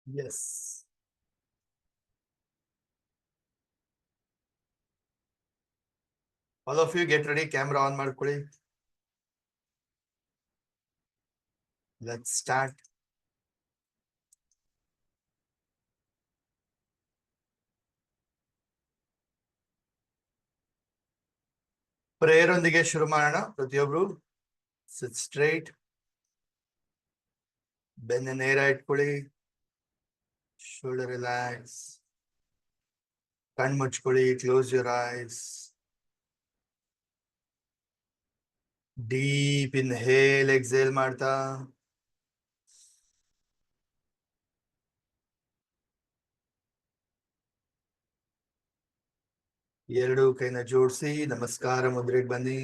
Yes. All of you get ready. Camera on ಮಾಡ್ಕೊಳ್ಳಿ. Let's start. Prayer ಒಂದಿಗೆ ಶುರು ಮಾಡೋಣ. ಪ್ರತಿಯೊಬ್ರು sit straight. ಬೆನ್ನ ನೇರ ಇಟ್ಕೊಳ್ಳಿ. Shoulder relax. ಕಣ್ಣು ಮುಚ್ಕೊಳ್ಳಿ. Close your eyes. Deep inhale, exhale ಮಾಡ್ತಾ. ಎರಡು ಕೈನ ಜೋಡಿಸಿ ನಮಸ್ಕಾರ ಮುದ್ರೆಗೆ ಬನ್ನಿ.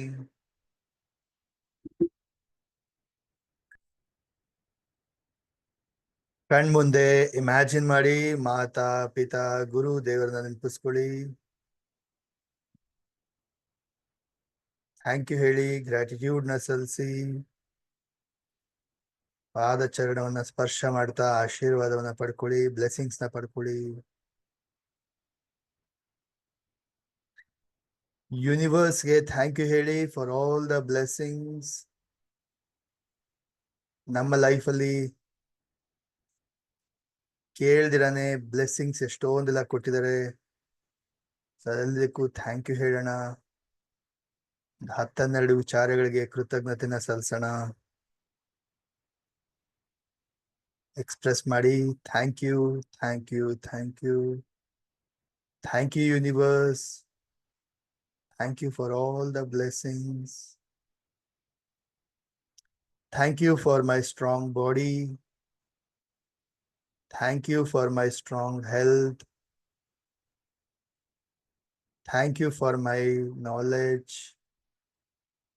ಕಣ್ ಮುಂದೆ ಇಮ್ಯಾಜಿನ್ ಮಾಡಿ ಮಾತಾ ಪಿತಾ ಗುರು ದೇವರನ್ನ ನೆನಪಿಸ್ಕೊಳ್ಳಿ. ಥ್ಯಾಂಕ್ ಯು ಹೇಳಿ, ಗ್ರಾಟಿಟ್ಯೂಡ್ ನ ಸಲ್ಲಿಸಿ. ಪಾದಚರಣವನ್ನ ಸ್ಪರ್ಶ ಮಾಡ್ತಾ ಆಶೀರ್ವಾದವನ್ನ ಪಡ್ಕೊಳ್ಳಿ, ಬ್ಲೆಸ್ಸಿಂಗ್ಸ್ ನ ಪಡ್ಕೊಳ್ಳಿ. ಯೂನಿವರ್ಸ್ಗೆ ಥ್ಯಾಂಕ್ ಯು ಹೇಳಿ ಫಾರ್ ಆಲ್ ದ ಬ್ಲೆಸ್ಸಿಂಗ್ಸ್. ನಮ್ಮ ಲೈಫಲ್ಲಿ ಕೇಳ್ದಿರಾನೆ ಬ್ಲೆಸ್ಸಿಂಗ್ಸ್ ಎಷ್ಟೊಂದೆಲ್ಲ ಕೊಟ್ಟಿದ್ದಾರೆ. ಎಲ್ಲದಕ್ಕೂ ಥ್ಯಾಂಕ್ ಯು ಹೇಳೋಣ. 10-12 ವಿಚಾರಗಳಿಗೆ ಕೃತಜ್ಞತೆನ ಸಲ್ಲಿಸೋಣ. ಎಕ್ಸ್ಪ್ರೆಸ್ ಮಾಡಿ thank you, thank you, thank you. Thank you universe. Thank you for all the blessings. Thank you for my strong body. Thank you for my strong health. Thank you for my knowledge.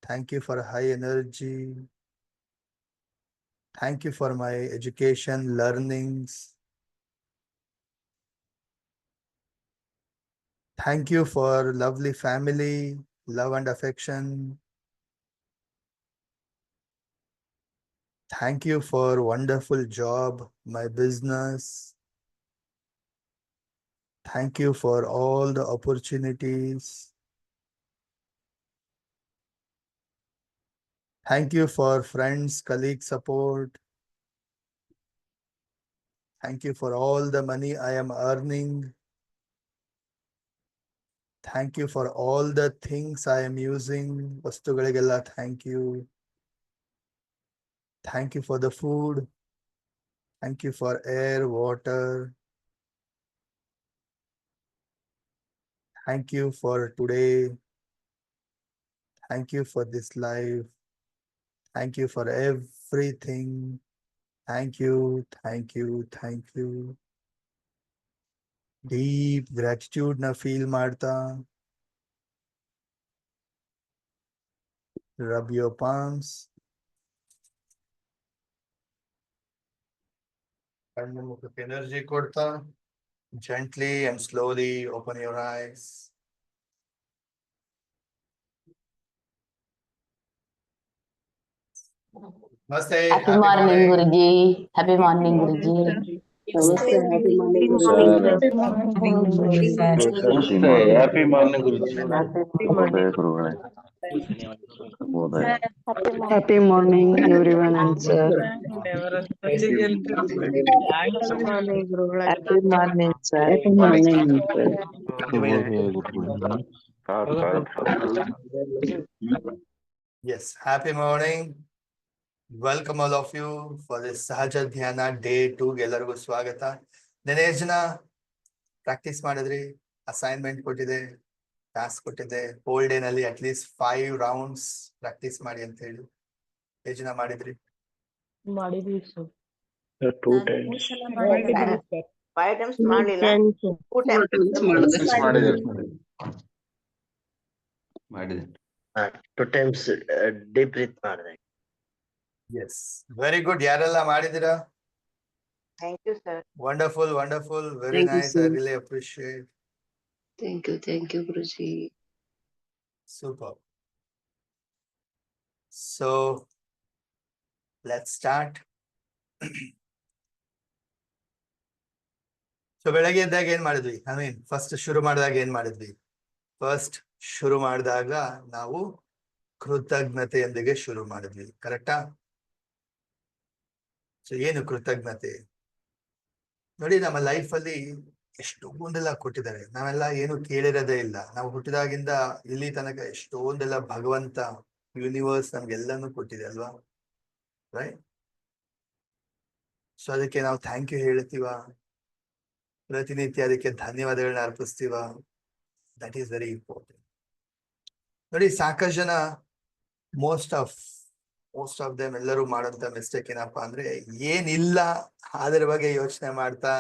Thank you for high energy. Thank you for my education, learnings. Thank you for lovely family, love and affection. Thank you for wonderful job, my business. Thank you for all the opportunities. Thank you for friends, colleague support. Thank you for all the money I am earning. Thank you for all the things I am using. ವಸ್ತುಗಳಿಗೆಲ್ಲ thank you. Thank you for the food. Thank you for air, water. Thank you for today. Thank you for this life. Thank you for everything. Thank you, thank you, thank you. Deep gratitude na feel ಮಾಡ್ತಾ. Rub your palms. ಕಣ್ಣು ಮುಖಕ್ಕೆ energy ಕೊಡ್ತಾ. Gently and slowly open your eyes. Namaste. Happy morning, Guruji. Happy morning, Guruji. Namaste. Happy morning, ನಮಸ್ತೆ, happy morning Guruji. Happy morning, everyone, and sir. Happy morning, sir. Happy morning, sir. Yes, happy morning. Welcome all of you for this Sahaja Dhyana Day 2 ಎಲ್ಲರಿಗೂ ಸ್ವಾಗತ. ನೆನೆ ಜನ practice ಮಾಡಿದ್ರಿ, assignment ಕೊಟ್ಟಿದೆ, task ಕೊಟ್ಟಿದೆ. Whole day ನಲ್ಲಿ at least 5 rounds practice ಮಾಡಿ ಅಂತ ಹೇಳಿ ಎಷ್ಟು ಜನ ಮಾಡಿದ್ರಿ? ಮಾಡಿದ್ವಿ ಸರ್. 2 times. 5 times ಮಾಡಲಿಲ್ಲ, 2 times ಮಾಡಿದೆ. 2 times deep breath ಮಾಡಿದೆ. Yes, very good. ಯಾರೆಲ್ಲ ಮಾಡಿದಿರಾ? Thank you, sir. Wonderful, wonderful, very Thank you, nice. sir. I really appreciate. Thank you, Guruji. Super. So let's start. So ಬೆಳಗ್ಗೆ ಎದ್ದಾಗ ಏನ್ ಮಾಡಿದ್ವಿ? First ಶುರು ಮಾಡಿದಾಗ ಏನ್ ಮಾಡಿದ್ವಿ? ಫಸ್ಟ್ ಶುರು ಮಾಡಿದಾಗ ನಾವು ಕೃತಜ್ಞತೆಯೊಂದಿಗೆ ಶುರು ಮಾಡಿದ್ವಿ, ಕರೆಕ್ಟಾ? ಸೊ ಏನು ಕೃತಜ್ಞತೆ? ನೋಡಿ, ನಮ್ಮ ಲೈಫ್ ಅಲ್ಲಿ ಎಷ್ಟೊಂದೆಲ್ಲ ಕೊಟ್ಟಿದ್ದಾರೆ. ನಾವೆಲ್ಲ ಏನು ಕೇಳಿರೋದೇ ಇಲ್ಲ. ನಾವು ಹುಟ್ಟಿದಾಗಿಂದ ಇಲ್ಲಿ ತನಕ ಎಷ್ಟೊಂದೆಲ್ಲ ಭಗವಂತ, ಯೂನಿವರ್ಸ್ ನಮ್ಗೆಲ್ಲಾನು ಕೊಟ್ಟಿದೆ ಅಲ್ವಾ? ರೈಟ್? ಸೊ ಅದಕ್ಕೆ ನಾವು ಥ್ಯಾಂಕ್ ಯು ಹೇಳ್ತೀವ, ಪ್ರತಿನಿತ್ಯ ಅದಕ್ಕೆ ಧನ್ಯವಾದಗಳನ್ನ ಅರ್ಪಿಸ್ತೀವ. That is very important. ನೋಡಿ, ಸಾಕಷ್ಟು ಜನ ಮೋಸ್ಟ್ ಆಫ್ ದಮ್ ಎಲ್ಲರೂ ಮಾಡೋಂಥ ಮಿಸ್ಟೇಕ್ ಏನಪ್ಪಾ ಅಂದ್ರೆ, ಏನಿಲ್ಲ ಅದ್ರ ಬಗ್ಗೆ ಯೋಚನೆ ಮಾಡ್ತಾ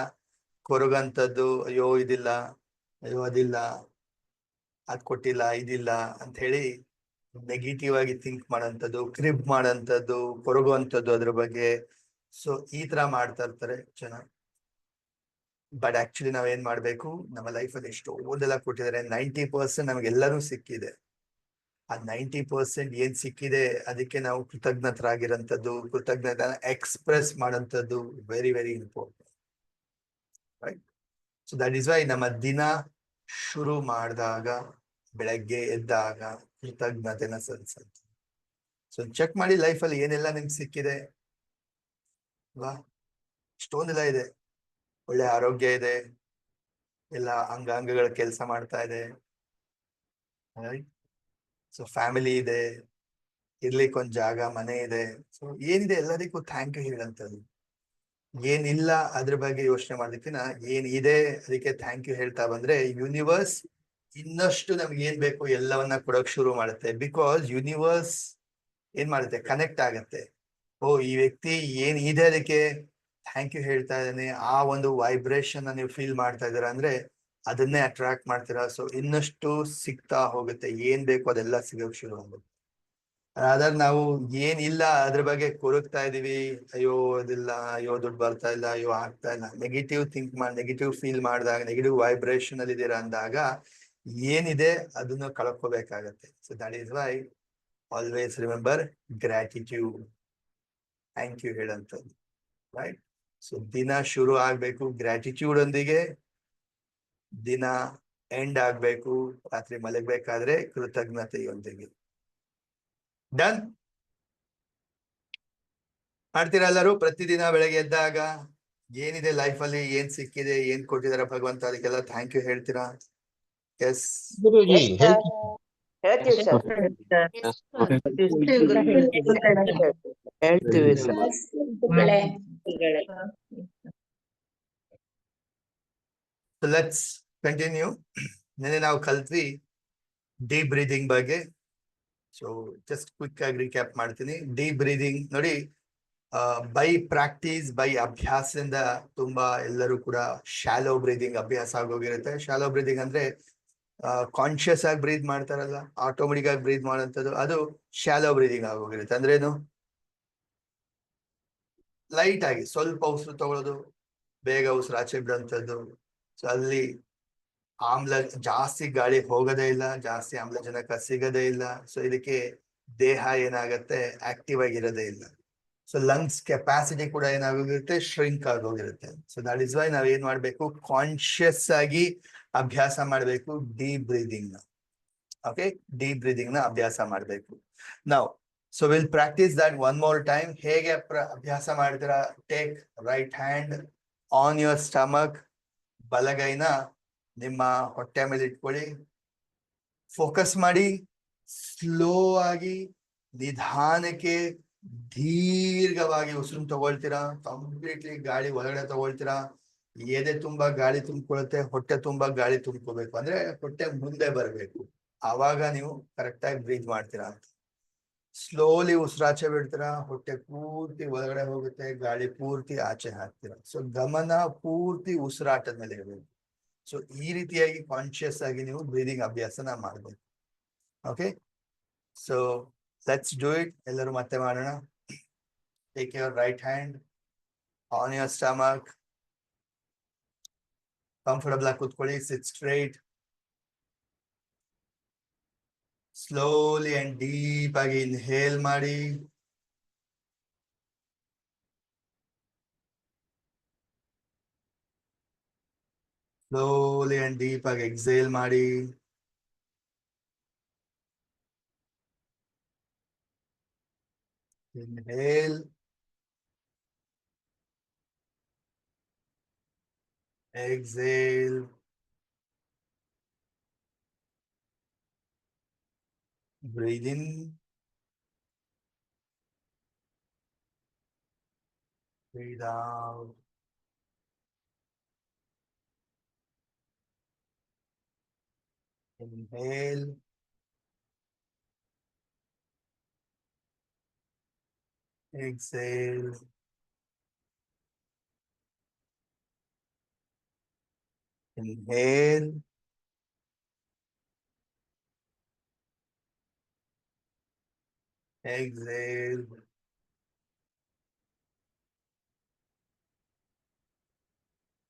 ಕೊರಗಂಥದ್ದು. ಅಯ್ಯೋ ಇದಿಲ್ಲ, ಅಯ್ಯೋ ಅದಿಲ್ಲ, ಅದ್ ಕೊಟ್ಟಿಲ್ಲ, ಇದಿಲ್ಲ ಅಂತ ಹೇಳಿ ನೆಗೆಟಿವ್ ಆಗಿ ಥಿಂಕ್ ಮಾಡೋಂಥದ್ದು, ಕ್ರಿಬ್ ಮಾಡೋಂಥದ್ದು, ಕೊರಗುವಂಥದ್ದು ಅದ್ರ ಬಗ್ಗೆ. ಸೊ ಈ ತರ ಮಾಡ್ತಾ ಇರ್ತಾರೆ ಜನ. ಬಟ್ ಆಕ್ಚುಲಿ ನಾವೇನ್ ಮಾಡ್ಬೇಕು? ನಮ್ಮ ಲೈಫಲ್ಲಿ ಎಷ್ಟೊಂದೆಲ್ಲ ಕೊಟ್ಟಿದ್ದಾರೆ. 90% ನಮಗೆಲ್ಲರೂ ಸಿಕ್ಕಿದೆ. ಆ 90% ಏನ್ ಸಿಕ್ಕಿದೆ ಅದಕ್ಕೆ ನಾವು ಕೃತಜ್ಞತರಾಗಿರೋಂಥದ್ದು, ಕೃತಜ್ಞತೆ ಎಕ್ಸ್ಪ್ರೆಸ್ ಮಾಡೋಂಥದ್ದು very very important. Right? So that is why ನಮ್ಮ ದಿನ ಶುರು ಮಾಡಿದಾಗ, ಬೆಳಗ್ಗೆ ಎದ್ದಾಗ ಕೃತಜ್ಞತೆನ ಸಲ್ಲಿಸಂತ. ಸೊ ಚೆಕ್ ಮಾಡಿ ಲೈಫಲ್ಲಿ ಏನೆಲ್ಲ ನಿಮ್ಗೆ ಸಿಕ್ಕಿದೆ ಅಲ್ವಾ? ಎಷ್ಟೊಂದೆಲ್ಲ ಇದೆ. ಒಳ್ಳೆ ಆರೋಗ್ಯ ಇದೆ, ಎಲ್ಲ ಅಂಗಾಂಗಗಳ ಕೆಲಸ ಮಾಡ್ತಾ ಇದೆ. ರೈಟ್? ಸೊ ಫ್ಯಾಮಿಲಿ ಇದೆ, ಇರ್ಲಿಕ್ಕೆ ಒಂದ್ ಜಾಗ, ಮನೆ ಇದೆ. ಸೊ ಏನಿದೆ ಎಲ್ಲದಕ್ಕೂ ಥ್ಯಾಂಕ್ ಯು ಹೇಳಂತದ್ದು. ಏನಿಲ್ಲ ಅದ್ರ ಬಗ್ಗೆ ಯೋಚನೆ ಮಾಡೋದಕ್ಕಿಂತ ಏನಿದೆ ಅದಕ್ಕೆ ಥ್ಯಾಂಕ್ ಯು ಹೇಳ್ತಾ ಬಂದ್ರೆ ಯೂನಿವರ್ಸ್ ಇನ್ನಷ್ಟು ನಮ್ಗೆ ಏನ್ ಬೇಕು ಎಲ್ಲವನ್ನ ಕೊಡೋಕ್ ಶುರು ಮಾಡುತ್ತೆ. ಬಿಕಾಸ್ ಯೂನಿವರ್ಸ್ ಏನ್ ಮಾಡುತ್ತೆ? ಕನೆಕ್ಟ್ ಆಗತ್ತೆ. ಓ, ಈ ವ್ಯಕ್ತಿ ಏನ್ ಇದೆ ಅದಕ್ಕೆ ಥ್ಯಾಂಕ್ ಯು ಹೇಳ್ತಾ ಇದ್ದಾನೆ, ಆ ಒಂದು ವೈಬ್ರೇಷನ್ ನೀವು ಫೀಲ್ ಮಾಡ್ತಾ ಇದ್ದೀರಾ ಅಂದ್ರೆ ಅದನ್ನೇ ಅಟ್ರಾಕ್ಟ್ ಮಾಡ್ತೀರಾ. ಸೊ ಇನ್ನಷ್ಟು ಸಿಗ್ತಾ ಹೋಗುತ್ತೆ, ಏನ್ ಬೇಕು ಅದೆಲ್ಲ ಸಿಗೋಕ್ ಶುರು ಆಗುತ್ತೆ. ಅದಾದ್ರೆ ನಾವು ಏನಿಲ್ಲ ಅದ್ರ ಬಗ್ಗೆ ಕೊರಗ್ತಾ ಇದೀವಿ, ಅಯ್ಯೋ ಅದಿಲ್ಲ, ಅಯ್ಯೋ ದುಡ್ಡು ಬರ್ತಾ ಇಲ್ಲ, ಅಯ್ಯೋ ಆಗ್ತಾ ಇಲ್ಲ, ನೆಗೆಟಿವ್ ಥಿಂಕ್ ಮಾಡಿ, ನೆಗೆಟಿವ್ ಫೀಲ್ ಮಾಡಿದಾಗ, ನೆಗೆಟಿವ್ ವೈಬ್ರೇಷನ್ ಅಲ್ಲಿ ಇದೀರಾ ಅಂದಾಗ ಏನಿದೆ ಅದನ್ನು ಕಳ್ಕೋಬೇಕಾಗತ್ತೆ. So that is why always remember gratitude, thank you ಹೇಳಂತದ್ದು. ರೈಟ್? ಸೊ ದಿನ ಶುರು ಆಗ್ಬೇಕು ಗ್ರಾಟಿಟ್ಯೂಡ್ ಒಂದಿಗೆ, ದಿನ ಎಂಡ್ ಆಗ್ಬೇಕು ರಾತ್ರಿ ಮಲಗಬೇಕಾದ್ರೆ ಕೃತಜ್ಞತೆಯೊಂದಿಗೆ. ಡನ್? ಮಾಡ್ತೀರಾ ಎಲ್ಲರೂ? ಪ್ರತಿದಿನ ಬೆಳಗ್ಗೆ ಎದ್ದಾಗ ಏನಿದೆ ಲೈಫಲ್ಲಿ, ಏನ್ ಸಿಕ್ಕಿದೆ, ಏನ್ ಕೊಟ್ಟಿದಾರ ಭಗವಂತ, ಅದಕ್ಕೆಲ್ಲ ಥ್ಯಾಂಕ್ ಯು ಹೇಳ್ತೀರಾ? ಎಸ್. Yes, sir. ಹೇಳ್ತೀವಿ ಸರ್. ಹೇಳ್ತೀವಿ ಸರ್. Let's continue. ನೆನ್ನೆ ನಾವು ಕಲ್ತ್ವಿ ಡೀಪ್ ಬ್ರೀದಿಂಗ್ ಬಗ್ಗೆ. ಸೊ ಜಸ್ಟ್ ಕ್ವಿಕ್ ಆಗಿ ರೀಕ್ಯಾಪ್ ಮಾಡ್ತೀನಿ. ಡೀಪ್ ಬ್ರೀದಿಂಗ್ ನೋಡಿ, ಬೈ ಪ್ರಾಕ್ಟೀಸ್, ಬೈ ಅಭ್ಯಾಸದಿಂದ ತುಂಬಾ ಎಲ್ಲರೂ ಕೂಡ ಶಾಲೋ ಬ್ರೀದಿಂಗ್ ಅಭ್ಯಾಸ ಆಗೋಗಿರುತ್ತೆ. ಶಾಲೋ ಬ್ರೀದಿಂಗ್ ಅಂದ್ರೆ ಕಾನ್ಶಿಯಸ್ ಆಗಿ ಬ್ರೀದ್ ಮಾಡ್ತಾರಲ್ಲ, ಆಟೋಮೆಟಿಕ್ ಆಗಿ ಬ್ರೀದ್ ಮಾಡೋಂಥದ್ದು, ಅದು ಶಾಲೋ ಬ್ರೀದಿಂಗ್ ಆಗೋಗಿರುತ್ತೆ. ಅಂದ್ರೇನು? ಲೈಟ್ ಆಗಿ ಸ್ವಲ್ಪ ಉಸಿರು ತಗೊಳ್ಳೋದು, ಬೇಗ ಉಸಿರು ಆಚೆ ಬಿಡೋಂಥದ್ದು. ಸೊ ಅಲ್ಲಿ ಜಾಸ್ತಿ ಗಾಳಿ ಹೋಗೋದೇ ಇಲ್ಲ, ಜಾಸ್ತಿ ಆಮ್ಲಜನಕ ಸಿಗೋದೇ ಇಲ್ಲ. ಸೊ ಇದಕ್ಕೆ ದೇಹ ಏನಾಗತ್ತೆ? ಆಕ್ಟಿವ್ ಆಗಿರೋದೇ ಇಲ್ಲ. ಸೊ ಲಂಗ್ಸ್ ಕೆಪಾಸಿಟಿ ಕೂಡ ಏನಾಗೋಗಿರುತ್ತೆ? ಶ್ರಿಂಕ್ ಆಗೋಗಿರುತ್ತೆ. ಸೊ ದಟ್ ಇಸ್ ವೈ ನಾವ್ ಏನ್ ಮಾಡ್ಬೇಕು? ಕಾನ್ಶಿಯಸ್ ಆಗಿ ಅಭ್ಯಾಸ ಮಾಡ್ಬೇಕು ಡೀಪ್ ಬ್ರೀದಿಂಗ್ ನ. ಓಕೆ, ಡೀಪ್ ಬ್ರೀದಿಂಗ್ ನ ಅಭ್ಯಾಸ ಮಾಡ್ಬೇಕು ನಾವು. So will practice that one more time. ಹೇಗೆ ಅಭ್ಯಾಸ ಮಾಡ್ತೀರಾ? Take right hand on your stomach, ಬಲಗೈನ ನಿಮ್ಮ ಹೊಟ್ಟೆ ಮೇಲೆ ಇಟ್ಕೊಳ್ಳಿ. ಫೋಕಸ್ ಮಾಡಿ, ಸ್ಲೋ ಆಗಿ ನಿಧಾನಕ್ಕೆ ದೀರ್ಘವಾಗಿ ಉಸಿರು ತಗೊಳ್ತೀರಾ. ಕಂಪ್ಲೀಟ್ಲಿ ಗಾಳಿ ಒಳಗಡೆ ತಗೊಳ್ತೀರಾ. ಎದೆ ತುಂಬಾ ಗಾಳಿ ತುಂಬಿಕೊಳ್ಳುತ್ತೆ, ಹೊಟ್ಟೆ ತುಂಬಾ ಗಾಳಿ ತುಂಬ್ಕೋಬೇಕು. ಅಂದ್ರೆ ಹೊಟ್ಟೆ ಮುಂದೆ ಬರಬೇಕು, ಆವಾಗ ನೀವು ಕರೆಕ್ಟ್ ಆಗಿ ಬ್ರೀತ್ ಮಾಡ್ತೀರಾ ಅಂತ. ಸ್ಲೋಲಿ ಉಸಿರಾಚೆ ಬಿಡ್ತೀರಾ, ಹೊಟ್ಟೆ ಪೂರ್ತಿ ಒಳಗಡೆ ಹೋಗುತ್ತೆ, ಗಾಳಿ ಪೂರ್ತಿ ಆಚೆ ಹಾಕ್ತೀರಾ. ಸೊ ಗಮನ ಪೂರ್ತಿ ಉಸಿರಾಟದ ಮೇಲೆ ಇರಬೇಕು. ಸೊ ಈ ರೀತಿಯಾಗಿ ಕಾನ್ಶಿಯಸ್ ಆಗಿ ನೀವು ಬ್ರೀದಿಂಗ್ ಅಭ್ಯಾಸನ ಮಾಡ್ಬೇಕು. Okay, so let's do it. ಎಲ್ಲರೂ ಮತ್ತೆ ಮಾಡೋಣ. Take your right hand on your stomach, comfortable ಆಗಿ ಕೂತ್ಕೊಳ್ಳಿ. ಸಿಟ್ ಸ್ಟ್ರೈಟ್. ಸ್ಲೋಲಿ ಅಂಡ್ ಡೀಪ್ ಆಗಿ ಇನ್ಹೇಲ್ ಮಾಡಿ, ಸ್ಲೋಲಿ ಅಂಡ್ ಡೀಪ್ ಆಗಿ ಎಕ್ಸೇಲ್ ಮಾಡಿ. Inhale, exhale, breathe in, breathe out. Inhale, exhale, inhale, exhale,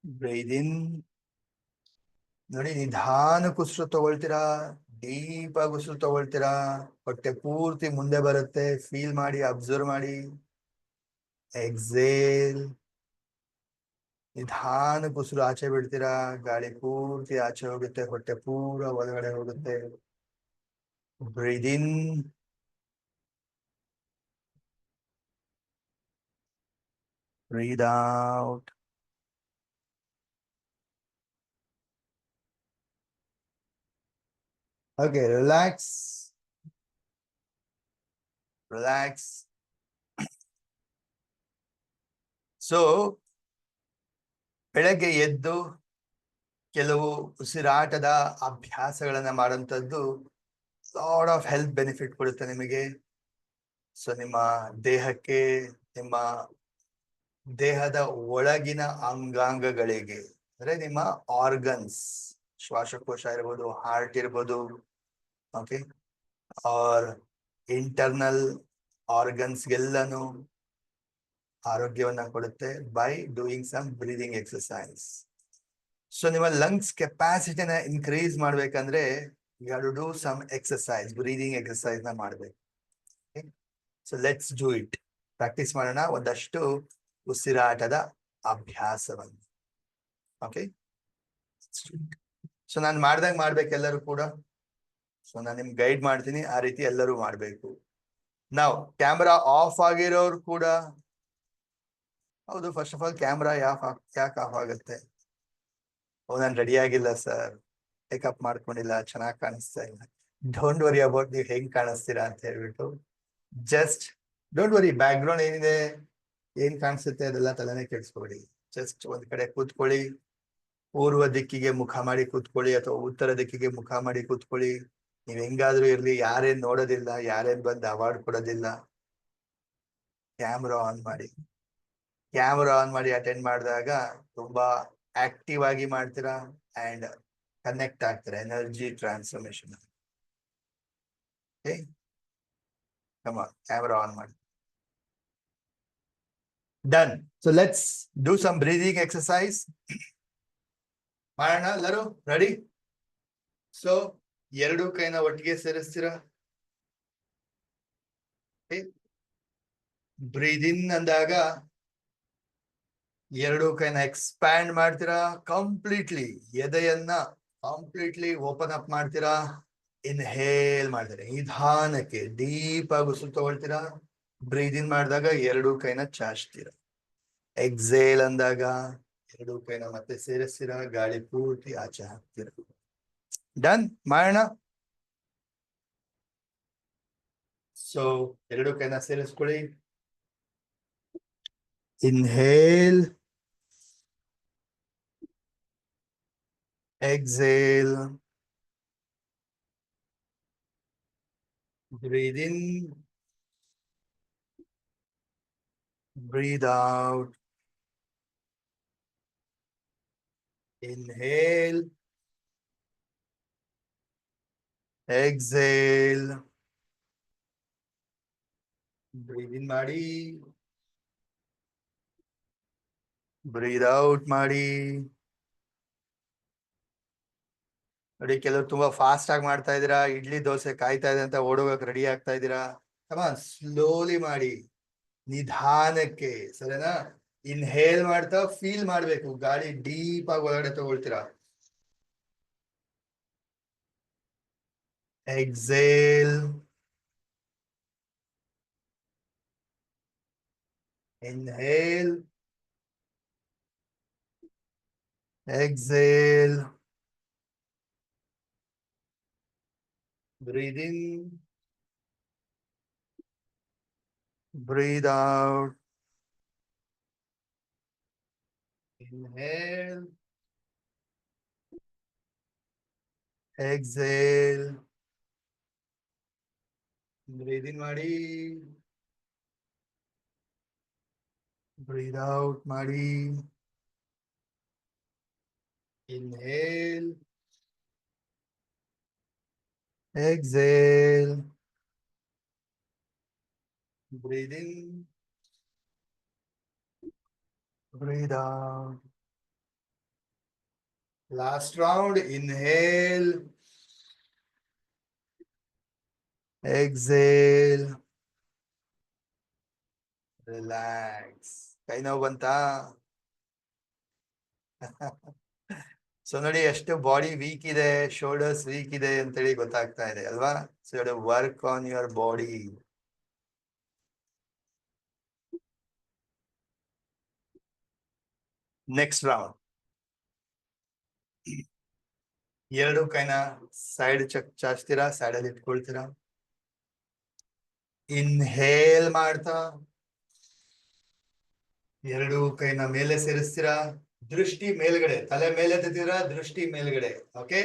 breathe in. ನೋಡಿ, ನಿಧಾನಕ್ಕೆ ಉಸಿರು ತಗೊಳ್ತೀರಾ, ಡೀಪ್ ಆಗಿ ಉಸಿರು ತಗೊಳ್ತೀರಾ, ಹೊಟ್ಟೆ ಪೂರ್ತಿ ಮುಂದೆ ಬರುತ್ತೆ. ಫೀಲ್ ಮಾಡಿ, ಅಬ್ಸರ್ವ್ ಮಾಡಿ. ಎಕ್ಸೇಲ್, ನಿಧಾನಕ್ಕೆ ಉಸಿರು ಆಚೆ ಬಿಡ್ತೀರಾ, ಗಾಳಿ ಪೂರ್ತಿ ಆಚೆ ಹೋಗುತ್ತೆ, ಹೊಟ್ಟೆ ಪೂರ ಒಳಗಡೆ ಹೋಗುತ್ತೆ. Breathe in, breathe out. Okay, relax. Relax. So, ಬೆಳಗ್ಗೆ ಎದ್ದು ಕೆಲವು ಉಸಿರಾಟದ ಅಭ್ಯಾಸಗಳನ್ನ ಮಾಡುವಂಥದ್ದು ಲಾಟ್ ಆಫ್ ಹೆಲ್ತ್ ಬೆನಿಫಿಟ್ ಕೊಡುತ್ತೆ ನಿಮಗೆ. ಸೊ ನಿಮ್ಮ ದೇಹಕ್ಕೆ, ನಿಮ್ಮ ದೇಹದ ಒಳಗಿನ ಅಂಗಾಂಗಗಳಿಗೆ, ಅಂದ್ರೆ ನಿಮ್ಮ ಆರ್ಗನ್ಸ್, ಶ್ವಾಸಕೋಶ ಇರ್ಬೋದು, ಹಾರ್ಟ್ ಇರ್ಬೋದು, ಓಕೆ, ಆರ್ ಇಂಟರ್ನಲ್ ಆರ್ಗನ್ಸ್ಗೆಲ್ಲನೂ ಆರೋಗ್ಯವನ್ನ ಕೊಡುತ್ತೆ by doing some breathing exercise. So ನಿಮ್ಮ ಲಂಗ್ಸ್ ಕೆಪಾಸಿಟಿನ ಇನ್ಕ್ರೀಸ್ ಮಾಡ್ಬೇಕಂದ್ರೆ you have to do some exercise, breathing exercise ನ ಮಾಡ್ಬೇಕು. So let's do it. Practice ಮಾಡೋಣ ಒಂದಷ್ಟು ಉಸಿರಾಟದ ಅಭ್ಯಾಸವನ್ನು. ಓಕೆ, ಸೊ ನಾನು ಮಾಡ್ದಂಗೆ ಮಾಡ್ಬೇಕೆಲ್ಲರೂ ಕೂಡ. ಸೊ ನಾನು ನಿಮ್ಗೆ ಗೈಡ್ ಮಾಡ್ತೀನಿ, ಆ ರೀತಿ ಎಲ್ಲರೂ ಮಾಡ್ಬೇಕು. ನಾವು ಕ್ಯಾಮ್ರಾ ಆಫ್ ಆಗಿರೋರು ಕೂಡ, ಹೌದು, ಫಸ್ಟ್ ಆಫ್ ಆಲ್ ಕ್ಯಾಮ್ರಾ ಯಾಕೆ ಆಫ್ ಆಗುತ್ತೆ? ನಾನು ರೆಡಿ ಆಗಿಲ್ಲ ಸರ್, ಮೇಕಪ್ ಮಾಡ್ಕೊಂಡಿಲ್ಲ, ಚೆನ್ನಾಗಿ ಕಾಣಿಸ್ತಾ ಇಲ್ಲ. ಡೋಂಟ್ ವರಿ ಅಬೌಟ್ ನೀವು ಹೆಂಗ್ ಕಾಣಿಸ್ತೀರಾ ಅಂತ ಹೇಳ್ಬಿಟ್ಟು. Just don't worry, back ground ಏನಿದೆ, ಏನ್ ಕಾಣಿಸುತ್ತೆ ಅದೆಲ್ಲ ತಲೆನೇ ಕೆಡಿಸ್ಕೊಬೇಡಿ. ಜಸ್ಟ್ ಒಂದ್ ಕಡೆ ಕೂತ್ಕೊಳ್ಳಿ, ಪೂರ್ವ ದಿಕ್ಕಿಗೆ ಮುಖ ಮಾಡಿ ಕೂತ್ಕೊಳ್ಳಿ, ಅಥವಾ ಉತ್ತರ ದಿಕ್ಕಿಗೆ ಮುಖ ಮಾಡಿ ಕೂತ್ಕೊಳ್ಳಿ. ನೀವ್ ಹೆಂಗಾದ್ರೂ ಇರ್ಲಿ, ಯಾರೇನ್ ನೋಡೋದಿಲ್ಲ, ಯಾರೇನ್ ಬಂದು ಅವಾರ್ಡ್ ಕೊಡೋದಿಲ್ಲ. ಕ್ಯಾಮ್ರಾ ಆನ್ ಮಾಡಿ. ಕ್ಯಾಮ್ರಾ ಆನ್ ಮಾಡಿ ಅಟೆಂಡ್ ಮಾಡಿದಾಗ ತುಂಬಾ ಆಕ್ಟಿವ್ ಆಗಿ ಮಾಡ್ತೀರಾ ಅಂಡ್ ಕನೆಕ್ಟ್ ಆಗ್ತೀರಾ, ಎನರ್ಜಿ ಟ್ರಾನ್ಸ್ಫಾರ್ಮೇಶನ್. ಕ್ಯಾಮ್ರಾ ಆನ್ ಮಾಡಿ. Done. So let's do some breathing exercise. ಮಾಡೋಣ ಎಲ್ಲರೂ? ರೆಡಿ? ಸೊ ಎರಡು ಕೈನ ಒಟ್ಟಿಗೆ ಸೇರಿಸ್ತೀರಾ. ಬ್ರೀದ್ ಇನ್ ಅಂದಾಗ ಎರಡು ಕೈನ ಎಕ್ಸ್ಪ್ಯಾಂಡ್ ಮಾಡ್ತೀರಾ ಕಂಪ್ಲೀಟ್ಲಿ, ಎದೆಯನ್ನ ಕಂಪ್ಲೀಟ್ಲಿ ಓಪನ್ ಅಪ್ ಮಾಡ್ತೀರಾ. ಇನ್ಹೇಲ್ ಮಾಡ್ತೀರಾ, ನಿಧಾನಕ್ಕೆ ಡೀಪ್ ಆಗಿ ಉಸಿರು ತಗೊಳ್ತೀರಾ. ಬ್ರೀದ್ ಇನ್ ಮಾಡಿದಾಗ ಎರಡು ಕೈನ ಚಾಚ್ತೀರಾ. ಎಕ್ಸೇಲ್ ಅಂದಾಗ ಎರಡು ಕೈನ ಮತ್ತೆ ಸೇರಿಸ್ತೀರಾ, ಗಾಳಿ ಪೂರ್ತಿ ಆಚೆ ಹಾಕ್ತೀರಾ. ಡನ್. ಮಾಡೋಣ. ಸೊ ಎರಡು ಕೈನ ಸೇರಿಸ್ಕೊಳ್ಳಿ. Inhale, exhale, breathe in, breathe out, inhale, exhale, breathe in ಮಾಡಿ, breathe out ಮಾಡಿ. ನೋಡಿ, ಕೆಲವರು ತುಂಬಾ ಫಾಸ್ಟ್ ಆಗಿ ಮಾಡ್ತಾ ಇದ್ದೀರಾ, ಇಡ್ಲಿ ದೋಸೆ ಕಾಯ್ತಾ ಇದೆ ಅಂತ ಓಡೋಗಕ್ಕೆ ರೆಡಿ ಆಗ್ತಾ ಇದ್ದೀರಾ. ಕಮಾನ್, ಸ್ಲೋಲಿ ಮಾಡಿ, ನಿಧಾನಕ್ಕೆ, ಸರಿನಾ? ಇನ್ಹೇಲ್ ಮಾಡ್ತಾ ಫೀಲ್ ಮಾಡ್ಬೇಕು, ಗಾಳಿ ಡೀಪ್ ಆಗಿ ಒಳಗಡೆ ತಗೊಳ್ತೀರಾ. Exhale. Inhale. Exhale. Breathe in. Breathe out. Inhale. Exhale. Breathe in ಮಾಡಿ. Breathe out ಮಾಡಿ. Inhale. Exhale. Breathe in. Breathe out. Last round. Inhale. Exhale. Relax. ಕೈ ನೋವು ಬಂತಾ? ಸೊ ನೋಡಿ ಎಷ್ಟು ಬಾಡಿ ವೀಕ್ ಇದೆ, ಶೋಲ್ಡರ್ಸ್ ವೀಕ್ ಇದೆ ಅಂತೇಳಿ ಗೊತ್ತಾಗ್ತಾ ಇದೆ ಅಲ್ವಾ? So you work on your body. Next round. ಎರಡು ಕೈನ ಸೈಡ್ ಚಾಚ್ತೀರಾ, ಸೈಡ್ ಅಲ್ಲಿ ಇಟ್ಕೊಳ್ತೀರಾ. ಇನ್ಹೇಲ್ ಮಾಡ್ತಾ ಎರಡು ಕೈನ ಮೇಲೆ ಸೇರಿಸ್ತೀರಾ. ದೃಷ್ಟಿ ಮೇಲ್ಗಡೆ, ತಲೆ ಮೇಲೆ ಎತ್ತಿದ್ದೀರಾ, ದೃಷ್ಟಿ ಮೇಲ್ಗಡೆ. Okay,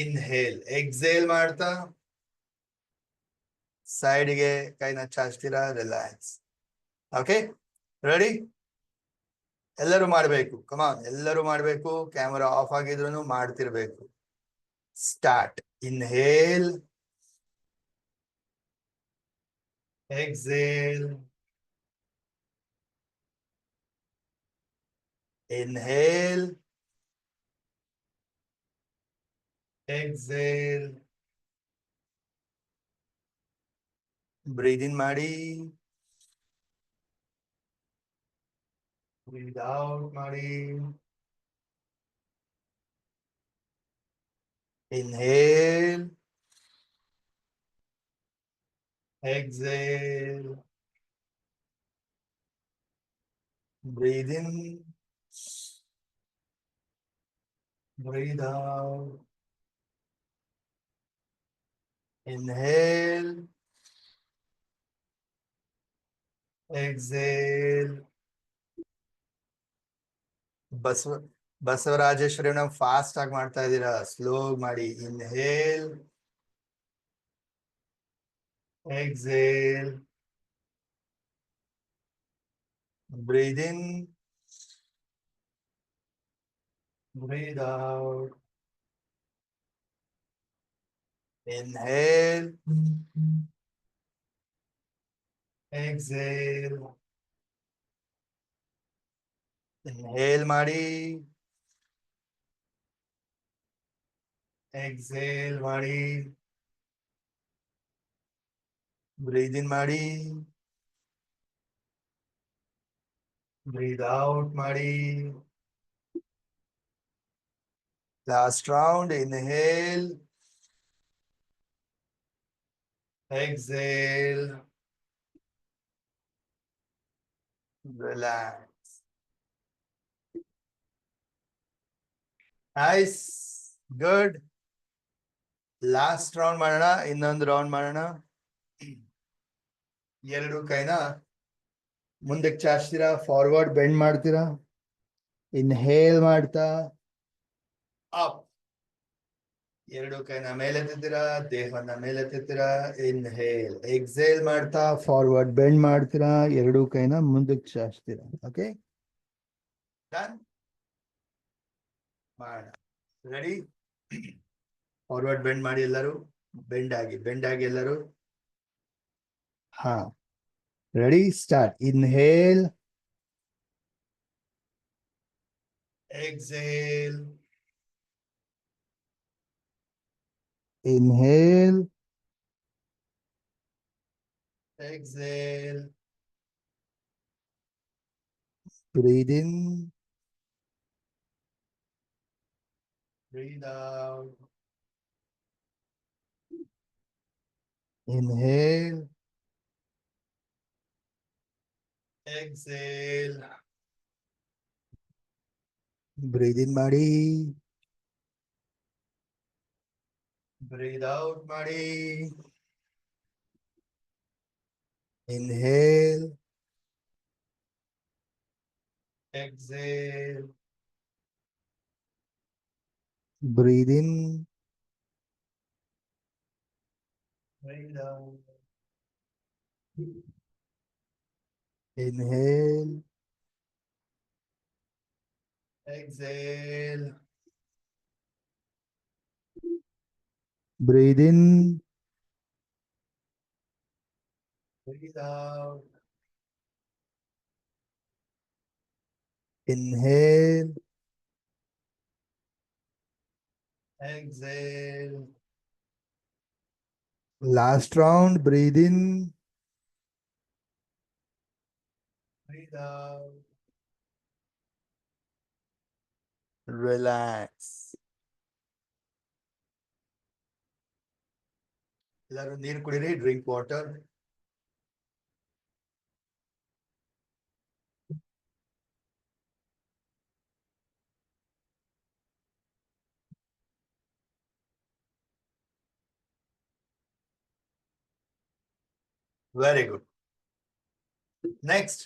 inhale. ಎಕ್ಸೇಲ್ ಮಾಡ್ತಾ ಸೈಡ್ಗೆ ಕೈನ ಚಾಚ್ತೀರಾ, ರಿಲ್ಯಾಕ್ಸ್. Okay, ready? ಎಲ್ಲರೂ ಮಾಡ್ಬೇಕು. ಕಮಾನ್, ಎಲ್ಲರೂ ಮಾಡ್ಬೇಕು. ಕ್ಯಾಮರಾ ಆಫ್ ಆಗಿದ್ರು ಮಾಡ್ತಿರ್ಬೇಕು. Start. Inhale. Exhale. Inhale. Exhale. Breathe in ಮಾಡಿ. Breathe out ಮಾಡಿ. Inhale. Exhale. Breathe in. Breathe out. Inhale. Exhale. Basavarajeshwari ನಾವು ಫಾಸ್ಟ್ ಆಗಿ ಮಾಡ್ತಾ ಇದ್ದೀರಾ, ಸ್ಲೋ ಮಾಡಿ. ಇನ್ಹೇಲ್. ಎಕ್ಸೇಲ್. ಬ್ರೀದ್ ಇನ್. Breathe out. Inhale. Exhale. Inhale ಮಾಡಿ. Exhale ಮಾಡಿ. Breathe in ಮಾಡಿ. Breathe out ಮಾಡಿ. Last round. Inhale. Exhale. Relax. Nice. Good. Last round ಮಾಡೋಣ. ಇನ್ನೊಂದು ರೌಂಡ್ ಮಾಡೋಣ. ಎರಡು ಕೈನ ಮುಂದಕ್ಕೆ ಚಾಚ್ತೀರಾ, ಫಾರ್ವರ್ಡ್ ಬೆಂಡ್ ಮಾಡ್ತೀರಾ. ಇನ್ಹೇಲ್ ಮಾಡ್ತಾ ಅಪ್. ಎರಡು ಕೈನ ಮೇಲೆತ್ತಿದ್ದೀರಾ, ದೇಹವನ್ನ ಮೇಲೆತ್ತಿದ್ದೀರಾ. ಇನ್ಹೇಲ್. ಎಕ್ಸೇಲ್ ಮಾಡ್ತಾ ಫಾರ್ವರ್ಡ್ ಬೆಂಡ್ ಮಾಡ್ತೀರಾ, ಎರಡು ಕೈನ ಮುಂದಕ್ಕೆ ಚಾಚ್ತೀರಾ. Okay, done. ಮಾಡೋಣ. ರೆಡಿ? ಫಾರ್ವರ್ಡ್ ಬೆಂಡ್ ಮಾಡಿ ಎಲ್ಲರೂ. ಬೆಂಡ್ ಆಗಿ ಎಲ್ಲರೂ. ಹಾ, ready? Start. Inhale. Exhale. Inhale. Exhale. Breathe in. Breathe out. Inhale. Exhale. Breathe in ಮಾಡಿ. Breathe out ಮಾಡಿ. Inhale. Exhale. Breathe in. Breathe out. Inhale. Exhale. Breathe in. Breathe out. Inhale. Exhale. Last round. Breathe in. Breathe out. Relax. ಎಲ್ಲರೂ ನೀರು ಕುಡೀರಿ. Drink water. Very good. Next,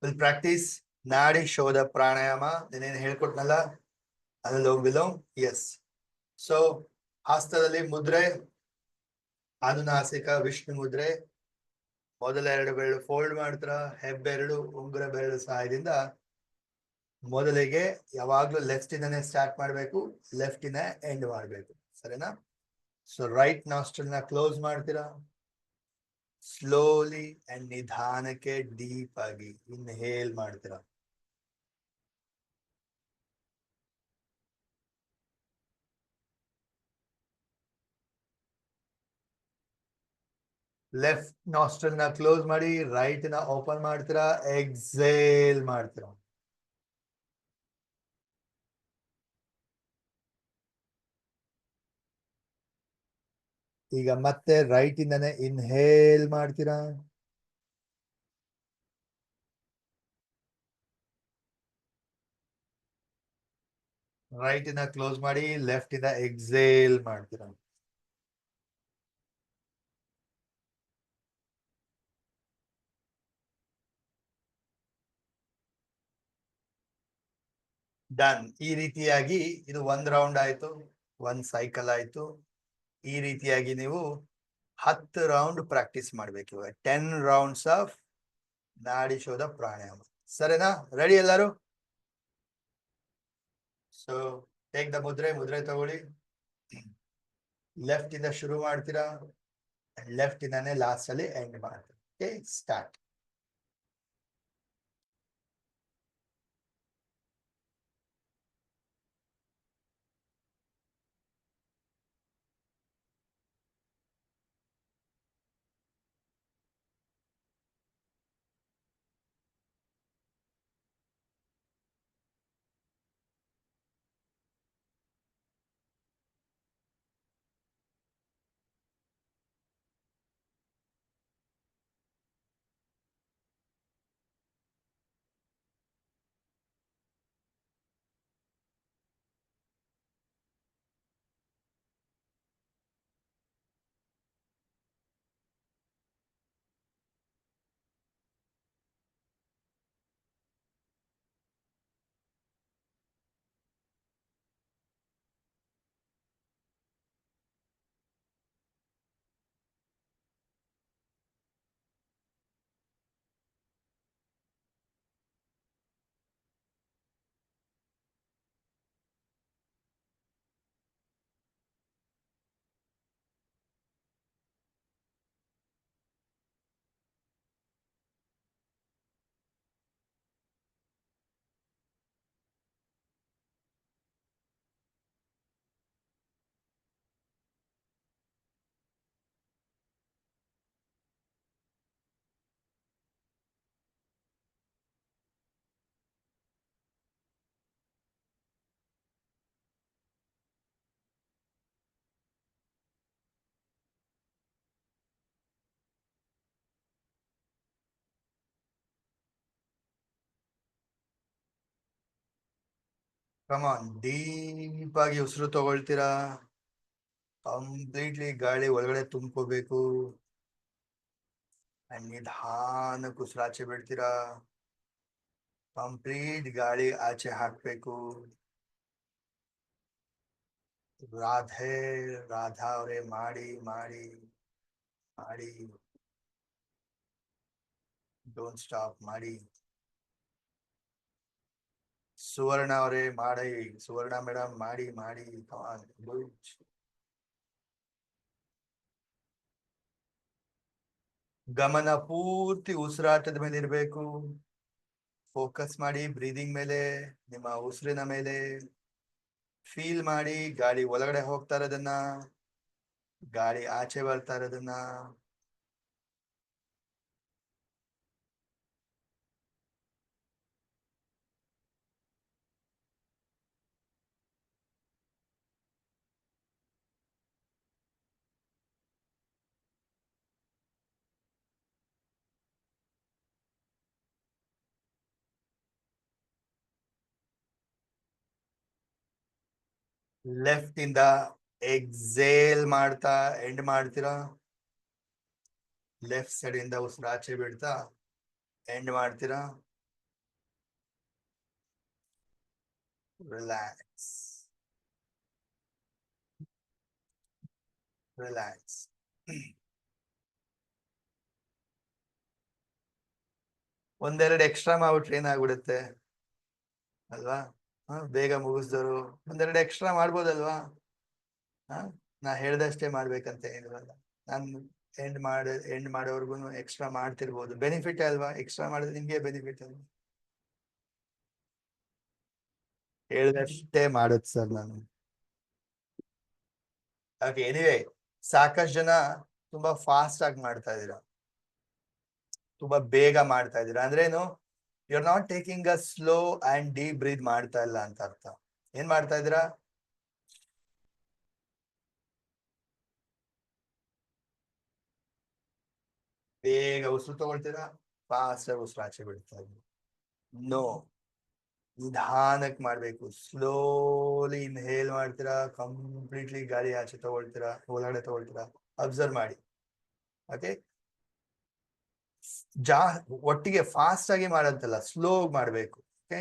we'll practice Nadi Shodha Pranayama. Then ಹೇಳ್ಕೊಟ್ನಲ್ಲ ಅನುಲೋಮ್ ವಿಲೋಮ್. Yes. So, ಹಸ್ತದಲ್ಲಿ ಮುದ್ರೆ, ಅನುನಾಸಿಕ ವಿಷ್ಣು ಮುದ್ರೆ. ಮೊದಲ 2 ಬೆರಳು fold ಮಾಡ್ತೀರಾ. ಹೆಬ್ಬೆರಳು ಉಂಗುರ ಬೆರಳು ಸಹಾಯದಿಂದ ಮೊದಲಿಗೆ ಯಾವಾಗ್ಲೂ ಲೆಫ್ಟ್ ಇಂದಾನೆ ಸ್ಟಾರ್ಟ್ ಮಾಡಬೇಕು, ಲೆಫ್ಟ್ ಇಂದ ಎಂಡ್ ಮಾಡಬೇಕು. ಸರಿನಾ? ಸೊ ರೈಟ್ ನಾಸ್ಟ್ರಲ್ ನ ಕ್ಲೋಸ್ ಮಾಡ್ತೀರಾ. ಸ್ಲೋಲಿ ಅಂಡ್ ನಿಧಾನಕ್ಕೆ ಡೀಪ್ ಆಗಿ ಇನ್ಹೇಲ್ ಮಾಡ್ತೀರಾ. ಲೆಫ್ಟ್ ನಾಸ್ಟ್ರಲ್ ನ ಕ್ಲೋಸ್ ಮಾಡಿ, ರೈಟ್ ನ ಓಪನ್ ಮಾಡ್ತೀರಾ. ಎಕ್ಸೇಲ್ ಮಾಡ್ತೀರಾ. ಈಗ ಮತ್ತೆ ರೈಟ್ ಇಂದಾನೆ ಇನ್ಹೇಲ್ ಮಾಡ್ತೀರಾ. ರೈಟ್ ಇಂದ ಕ್ಲೋಸ್ ಮಾಡಿ, ಲೆಫ್ಟ್ ಇಂದ ಎಕ್ಸೇಲ್ ಮಾಡ್ತೀರಾ. ಡನ್. ಈ ರೀತಿಯಾಗಿ ಇದು 1 ರೌಂಡ್ ಆಯ್ತು, 1 ಸೈಕಲ್ ಆಯ್ತು. ಈ ರೀತಿಯಾಗಿ ನೀವು 10 ರೌಂಡ್ ಪ್ರಾಕ್ಟೀಸ್ ಮಾಡ್ಬೇಕು. 10 ರೌಂಡ್ಸ್ ಆಫ್ ನಾಡಿ ಶೋಧ ಪ್ರಾಣಾಯಾಮ. ಸರಿನಾ? ರೆಡಿ ಎಲ್ಲರೂ? ಸೊ ಟೇಕ್ ದ ಮುದ್ರೆ ತಗೊಳ್ಳಿ. ಲೆಫ್ಟ್ ಇಂದ ಶುರು ಮಾಡ್ತೀರಾ, ಲೆಫ್ಟ್ ಇಂದಾನೆ ಲಾಸ್ಟ್ ಅಲ್ಲಿ ಎಂಡ್ ಮಾಡ್ತೀರಾ. Okay, start. ಕಮಾನ್, ಡೀಪ್ ಆಗಿ ಉಸಿರು ತಗೊಳ್ತೀರಾ. ಕಂಪ್ಲೀಟ್ಲಿ ಗಾಳಿ ಒಳಗಡೆ ತುಂಬ್ಕೋಬೇಕು. ನಿಧಾನಕ್ಕೆ ಉಸಿರಾಚೆ ಬಿಡ್ತೀರಾ. ಕಂಪ್ಲೀಟ್ ಗಾಳಿ ಆಚೆ ಹಾಕ್ಬೇಕು. ರಾಧೆ ರಾಧಾ ಅವರೇ ಮಾಡಿ ಮಾಡಿ ಮಾಡಿ, ಡೋಂಟ್ ಸ್ಟಾಪ್ ಮಾಡಿ. ಸುವರ್ಣ ಅವರೇ ಮಾಡಿ, ಸುವರ್ಣ ಮೇಡಮ್ ಮಾಡಿ ಮಾಡಿ. ಗಮನ ಪೂರ್ತಿ ಉಸಿರಾಟದ ಮೇಲೆ ಇರ್ಬೇಕು. ಫೋಕಸ್ ಮಾಡಿ ಬ್ರೀದಿಂಗ್ ಮೇಲೆ, ನಿಮ್ಮ ಉಸಿರಿನ ಮೇಲೆ. ಫೀಲ್ ಮಾಡಿ ಗಾಳಿ ಒಳಗಡೆ ಹೋಗ್ತಾ ಇರೋದನ್ನ, ಗಾಳಿ ಆಚೆ ಬರ್ತಾ ಇರೋದನ್ನ. ಲೆಫ್ಟ್ ಇಂದ ಎಕ್ಸೇಲ್ ಮಾಡ್ತಾ ಎಂಡ್ ಮಾಡ್ತೀರಾ. ಲೆಫ್ಟ್ ಸೈಡ್ ಇಂದ ಉಸಿರಾಚೆ ಬಿಡ್ತಾ ಎಂಡ್ ಮಾಡ್ತೀರಾ. Relax relax. ಒಂದೆರಡು ಎಕ್ಸ್ಟ್ರಾ ಮಾಡ್ಬಿಟ್ರೆ ಏನಾಗ್ಬಿಡುತ್ತೆ ಅಲ್ವಾ? ಬೇಗ ಮುಗಿಸ್ದವರು ಒಂದೆರಡು ಎಕ್ಸ್ಟ್ರಾ ಮಾಡ್ಬೋದಲ್ವಾ? ನಾ ಹೇಳ್ದಷ್ಟೇ ಮಾಡ್ಬೇಕಂತ ಏನಿರಲ್ಲ. ನಾನು ಎಂಡ್ ಮಾಡೋವರ್ಗು ಎಕ್ಸ್ಟ್ರಾ ಮಾಡ್ತಿರ್ಬೋದು. ಬೆನಿಫಿಟ್ ಅಲ್ವಾ? ಎಕ್ಸ್ಟ್ರಾ ಮಾಡಿದ್ರೆ ನಿಮ್ಗೆ ಬೆನಿಫಿಟ್ ಅಲ್ವಾ? ಹೇಳ್ದಷ್ಟೇ ಮಾಡುದು ಸರ್ ನಾನು. ಓಕೆ, ಎನಿವೇ ಸಾಕಷ್ಟು ಜನ ತುಂಬಾ ಫಾಸ್ಟ್ ಆಗಿ ಮಾಡ್ತಾ ಇದೀರಾ, ತುಂಬಾ ಬೇಗ ಮಾಡ್ತಾ ಇದೀರಾ. ಅಂದ್ರೇನು? You are not taking a slow and deep breath ಮಾಡ್ತಾ ಇಲ್ಲ ಅಂತ ಅರ್ಥ. ಏನ್ ಮಾಡ್ತಾ ಇದೀರಾ? ಬೇಗ ಉಸಿರು ತಗೊಳ್ತೀರಾ, ಫಾಸ್ಟ್ ಆಗಿ ಉಸಿರು ಆಚೆ ಬಿಡ್ತಾ ಇದ್ದೀರಾ. ನೋ, ನಿಧಾನಕ್ಕೆ ಮಾಡ್ಬೇಕು. ಸ್ಲೋಲಿ ಇನ್ಹೇಲ್ ಮಾಡ್ತೀರಾ, ಕಂಪ್ಲೀಟ್ಲಿ ಗಾಳಿ ಆಚೆ ತಗೊಳ್ತೀರಾ, ಒಳಗಡೆ ತಗೊಳ್ತೀರಾ. ಅಬ್ಸರ್ವ್ ಮಾಡಿ. ಓಕೆ, ಒಟ್ಟಿಗೆ ಫಾಸ್ಟ್ ಆಗಿ ಮಾಡೋಂತಲ್ಲ, ಸ್ಲೋ ಮಾಡ್ಬೇಕು. ಓಕೆ,